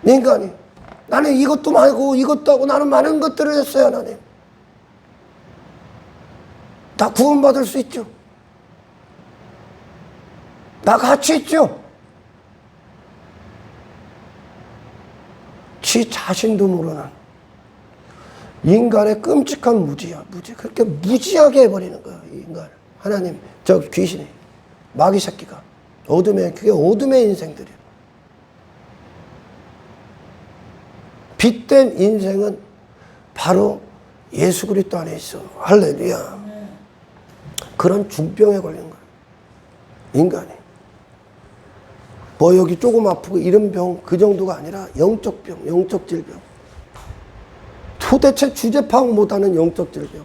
인간이. 나는 이것도 하고 이것도 하고 나는 많은 것들을 했어요, 하나님. 다 구원받을 수 있죠. 나 가치 있죠. 지 자신도 모르는 인간의 끔찍한 무지야. 무지. 그렇게 무지하게 해버리는 거야, 인간을. 하나님, 저 귀신이, 마귀 새끼가. 그게 어둠의 인생들이야. 빛된 인생은 바로 예수 그리스도 안에 있어. 할렐루야. 그런 중병에 걸린 거야. 인간이. 뭐 여기 조금 아프고 이런 병 그 정도가 아니라 영적 병, 영적 질병. 도대체 주제 파악 못하는 영적 질병.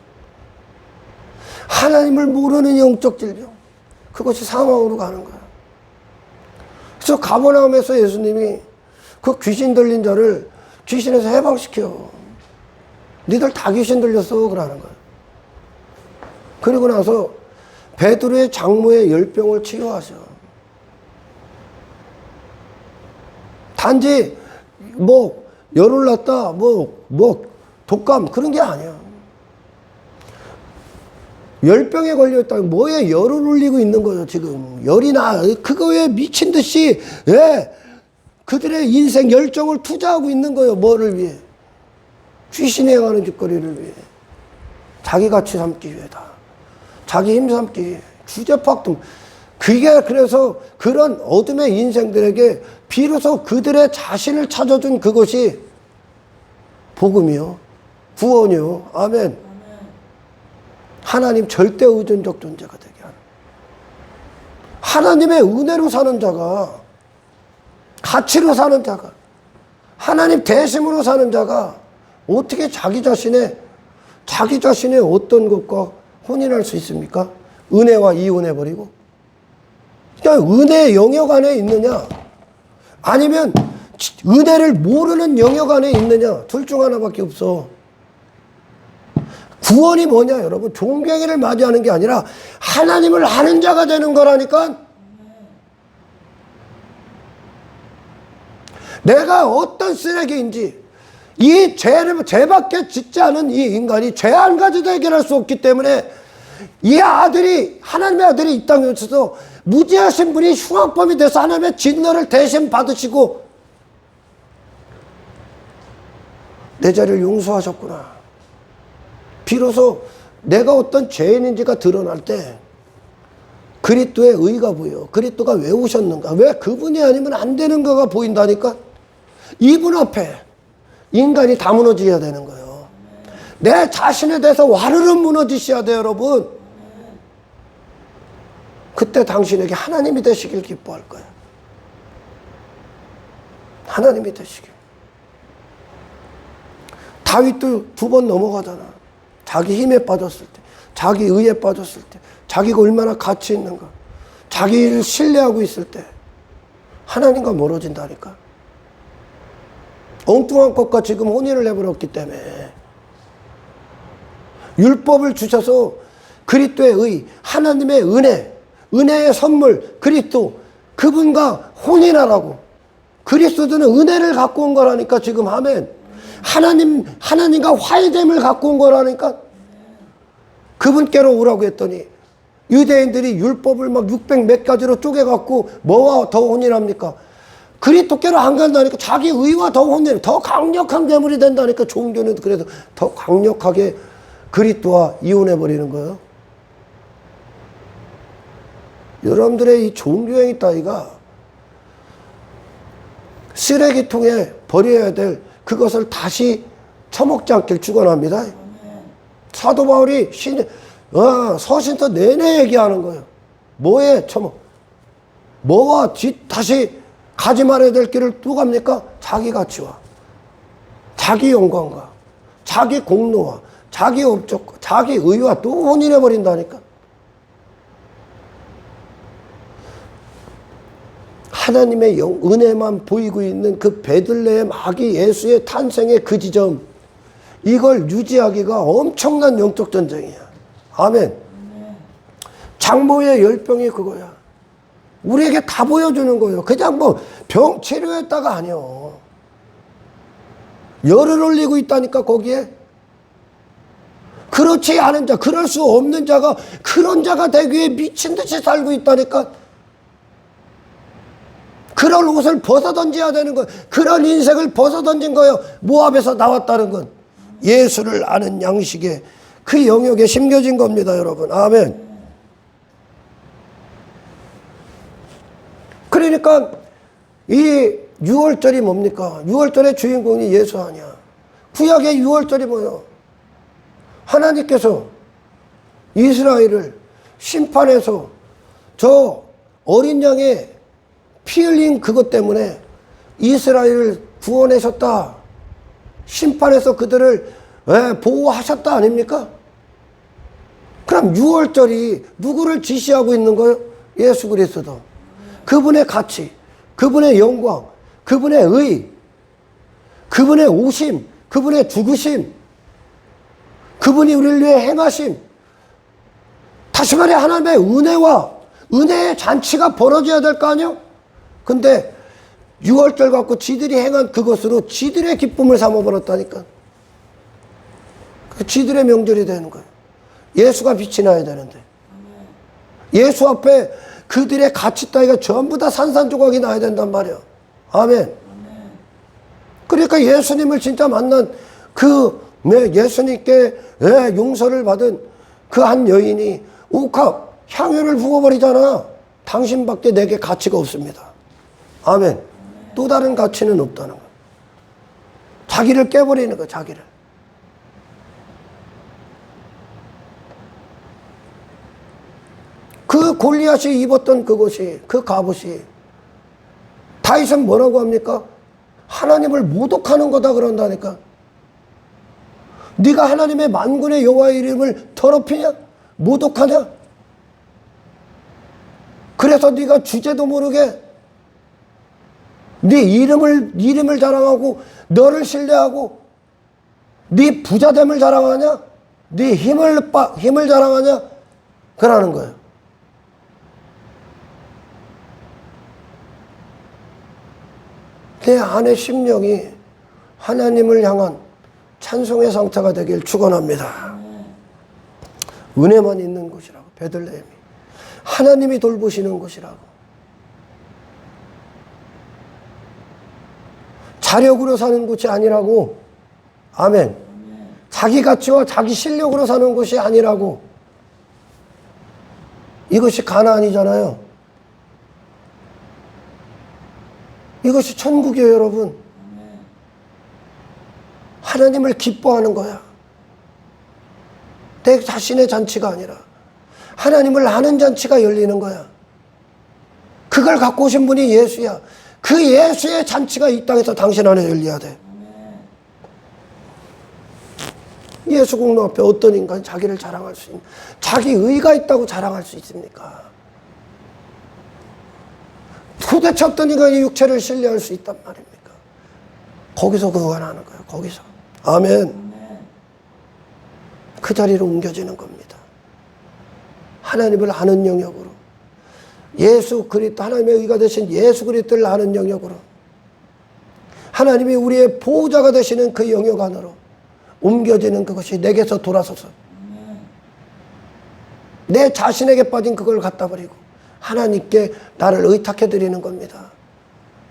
하나님을 모르는 영적 질병. 그것이 사망으로 가는 거야. 그래서 가버나움에서 예수님이 그 귀신 들린 자를 귀신에서 해방시켜. 니들 다 귀신 들렸어. 그러는 거야. 그리고 나서 베드로의 장모의 열병을 치유하셔. 단지 뭐 열을 났다 뭐 독감 그런 게 아니야. 열병에 걸려있다. 뭐에 열을 올리고 있는 거죠, 지금. 열이 나. 그거에 미친 듯이, 예. 그들의 인생 열정을 투자하고 있는 거예요. 뭐를 위해? 귀신이 행하는 짓거리를 위해. 자기 가치 삼기 위해다. 자기 힘 삼기 위해. 주제팍도. 그게 그래서 그런 어둠의 인생들에게 비로소 그들의 자신을 찾아준 그것이 복음이요. 구원이요. 아멘. 하나님 절대 의존적 존재가 되게 하는. 하나님의 은혜로 사는 자가, 가치로 사는 자가, 하나님 대심으로 사는 자가 어떻게 자기 자신의 어떤 것과 혼인할 수 있습니까? 은혜와 이혼해버리고. 그냥 은혜의 영역 안에 있느냐, 아니면 은혜를 모르는 영역 안에 있느냐, 둘 중 하나밖에 없어. 구원이 뭐냐, 여러분? 종갱이를 맞이하는 게 아니라 하나님을 아는 자가 되는 거라니까. 내가 어떤 쓰레기인지, 이 죄밖에 짓지 않은 이 인간이 죄 한 가지도 해결할 수 없기 때문에 이 아들이, 하나님의 아들이 이 땅에 오셔서 무지하신 분이 흉악범이 돼서 하나님의 진노를 대신 받으시고 내 죄를 용서하셨구나. 비로소 내가 어떤 죄인인지가 드러날 때 그리스도의 의가 보여. 그리스도가 왜 오셨는가? 왜 그분이 아니면 안 되는가가 보인다니까? 이분 앞에 인간이 다 무너져야 되는 거예요. 내 자신에 대해서 와르르 무너지셔야 돼요, 여러분. 그때 당신에게 하나님이 되시길 기뻐할 거야. 하나님이 되시길. 다윗도 2번 넘어가잖아. 자기 힘에 빠졌을 때, 자기 의에 빠졌을 때, 자기가 얼마나 가치 있는가, 자기를 신뢰하고 있을 때 하나님과 멀어진다니까. 엉뚱한 것과 지금 혼인을 해버렸기 때문에 율법을 주셔서 그리스도의 의, 하나님의 은혜, 은혜의 선물, 그리스도, 그분과 혼인하라고. 그리스도는 은혜를 갖고 온 거라니까 지금. 아멘. 하나님과 화해됨을 갖고 온 거라니까. 그분께로 오라고 했더니 유대인들이 율법을 막 600 몇 가지로 쪼개갖고 뭐와 더 혼인합니까? 그리스도께로 안 간다니까. 자기 의와 더 혼인, 더 강력한 괴물이 된다니까. 종교는 그래서 더 강력하게 그리스도와 이혼해버리는 거예요. 여러분들의 이 종교행위 따위가 쓰레기통에 버려야 될 그것을 다시 처먹지 않길 축원합니다. 사도 바울이 서신서 내내 얘기하는 거예요. 뭐에 처먹? 뭐가 다시 가지 말아야 될 길을 또 갑니까? 자기 가치와 자기 영광과 자기 공로와 자기 업적과 자기 의와 또 혼인해버린다니까. 하나님의 은혜만 보이고 있는 그 베들레헴 아기 예수의 탄생의 그 지점, 이걸 유지하기가 엄청난 영적 전쟁이야. 아멘. 장모의 열병이 그거야. 우리에게 다 보여주는 거예요. 그냥 뭐 병 치료했다가 아니요. 열을 올리고 있다니까 거기에. 그렇지 않은 자, 그럴 수 없는 자가 그런 자가 되기 위해 미친 듯이 살고 있다니까. 그런 옷을 벗어던져야 되는 거예요. 그런 인생을 벗어던진 거예요. 모압에서 나왔다는 건 예수를 아는 양식에 그 영역에 심겨진 겁니다, 여러분. 아멘. 그러니까 이 6월절이 뭡니까? 6월절의 주인공이 예수 아니야. 구약의 6월절이 뭐예요? 하나님께서 이스라엘을 심판해서 저 어린 양의 피 흘린 그것 때문에 이스라엘을 구원하셨다. 심판해서 그들을 보호하셨다 아닙니까? 그럼 6월절이 누구를 지시하고 있는 거예요? 예수 그리스도. 그분의 가치, 그분의 영광, 그분의 의, 그분의 오심, 그분의 죽으심, 그분이 우리를 위해 행하심. 다시 말해 하나님의 은혜와 은혜의 잔치가 벌어져야 될 거 아니에요? 근데 6월절 갖고 지들이 행한 그것으로 지들의 기쁨을 삼아버렸다니까. 지들의 명절이 되는 거예요. 예수가 빛이 나야 되는데. 예수 앞에 그들의 가치 따위가 전부 다 산산조각이 나야 된단 말이에요. 아멘. 그러니까 예수님을 진짜 만난 예수님께 용서를 받은 그 한 여인이 옥합 향유를 부어버리잖아. 당신밖에 내게 가치가 없습니다. 아멘. 또 다른 가치는 없다는 거예요. 자기를 깨버리는 거예요. 자기를. 그 골리앗이 입었던 그것이, 그 갑옷이, 다윗은 뭐라고 합니까? 하나님을 모독하는 거다 그런다니까. 네가 하나님의 만군의 여호와의 이름을 더럽히냐? 모독하냐? 그래서 네가 주제도 모르게 네 이름을 자랑하고 너를 신뢰하고 네 부자됨을 자랑하냐? 네 힘을 자랑하냐? 그러는 거예요. 내 안의 심령이 하나님을 향한 찬송의 상태가 되길 축원합니다. 은혜만 있는 곳이라고. 베들레헴이 하나님이 돌보시는 곳이라고. 자력으로 사는 곳이 아니라고. 아멘. 자기 가치와 자기 실력으로 사는 곳이 아니라고. 이것이 가나안이잖아요. 이것이 천국이에요, 여러분. 하나님을 기뻐하는 거야. 내 자신의 잔치가 아니라 하나님을 아는 잔치가 열리는 거야. 그걸 갖고 오신 분이 예수야. 그 예수의 잔치가 이 땅에서 당신 안에 열려야 돼. 예수 공로 앞에 어떤 인간이 자기를 자랑할 수 있는, 자기 의가 있다고 자랑할 수 있습니까? 도대체 어떤 인간이 육체를 신뢰할 수 있단 말입니까? 거기서 그거 하는 거예요. 거기서. 아멘. 그 자리로 옮겨지는 겁니다. 하나님을 아는 영역으로, 예수 그리스도, 하나님의 의가 되신 예수 그리스도를 아는 영역으로, 하나님이 우리의 보호자가 되시는 그 영역 안으로 옮겨지는 그것이 내게서 돌아서서 내 자신에게 빠진 그걸 갖다 버리고 하나님께 나를 의탁해 드리는 겁니다.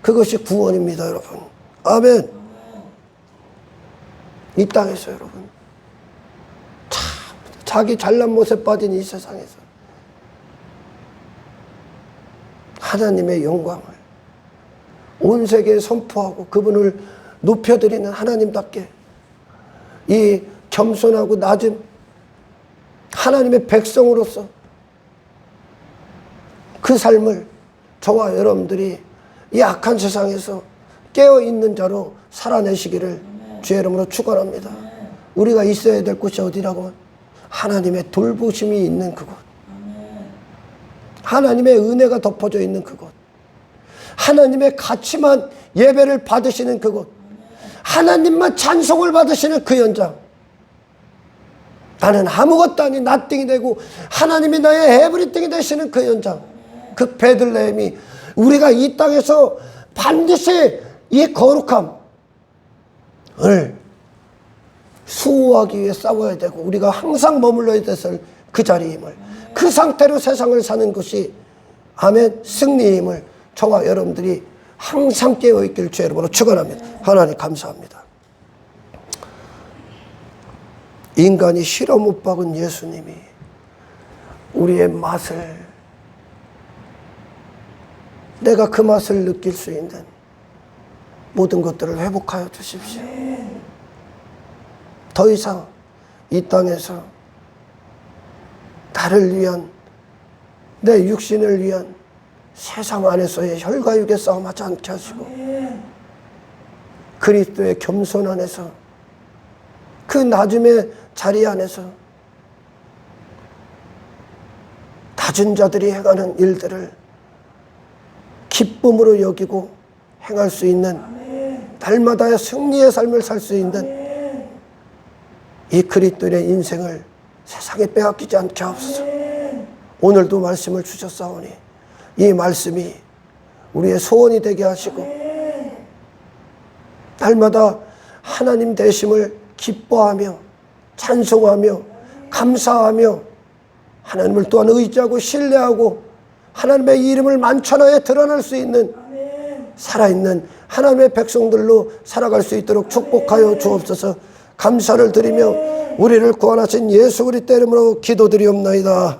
그것이 구원입니다, 여러분. 아멘. 이 땅에서 여러분, 참 자기 잘난 못에 빠진 이 세상에서 하나님의 영광을 온 세계에 선포하고 그분을 높여드리는 하나님답게 이 겸손하고 낮은 하나님의 백성으로서 그 삶을 저와 여러분들이 이 악한 세상에서 깨어있는 자로 살아내시기를 주의 이름으로 축원합니다. 우리가 있어야 될 곳이 어디라고? 하나님의 돌보심이 있는 그곳, 하나님의 은혜가 덮어져 있는 그곳, 하나님의 가치만 예배를 받으시는 그곳, 하나님만 찬송을 받으시는 그 현장. 나는 아무것도 아닌 나띵이 되고 하나님이 나의 에브리띵이 되시는 그 현장, 그 베들레헴이 우리가 이 땅에서 반드시 이 거룩함을 수호하기 위해 싸워야 되고 우리가 항상 머물러야 될 그 자리임을, 그 상태로 세상을 사는 것이 아멘 승리임을 저와 여러분들이 항상 깨어있기를 주의 이름으로 축원합니다. 하나님 감사합니다. 인간이 실어 못 박은 예수님이 우리의 맛을, 내가 그 맛을 느낄 수 있는 모든 것들을 회복하여 주십시오. 더 이상 이 땅에서 나를 위한, 내 육신을 위한 세상 안에서의 혈과육의 싸움하지 않게 하시고 그리스도의 겸손 안에서, 그 낮음의 자리 안에서 낮은 자들이 행하는 일들을 기쁨으로 여기고 행할 수 있는, 날마다의 승리의 삶을 살 수 있는 이 그리스도의 인생을 세상에 빼앗기지 않게 하옵소서. 오늘도 말씀을 주셨사오니 이 말씀이 우리의 소원이 되게 하시고 날마다 하나님 되심을 기뻐하며 찬송하며 감사하며 하나님을 또한 의지하고 신뢰하고 하나님의 이름을 만천하에 드러낼 수 있는 살아있는 하나님의 백성들로 살아갈 수 있도록 축복하여 주옵소서. 감사를 드리며 우리를 구원하신 예수 그리스도 이름으로 기도드리옵나이다.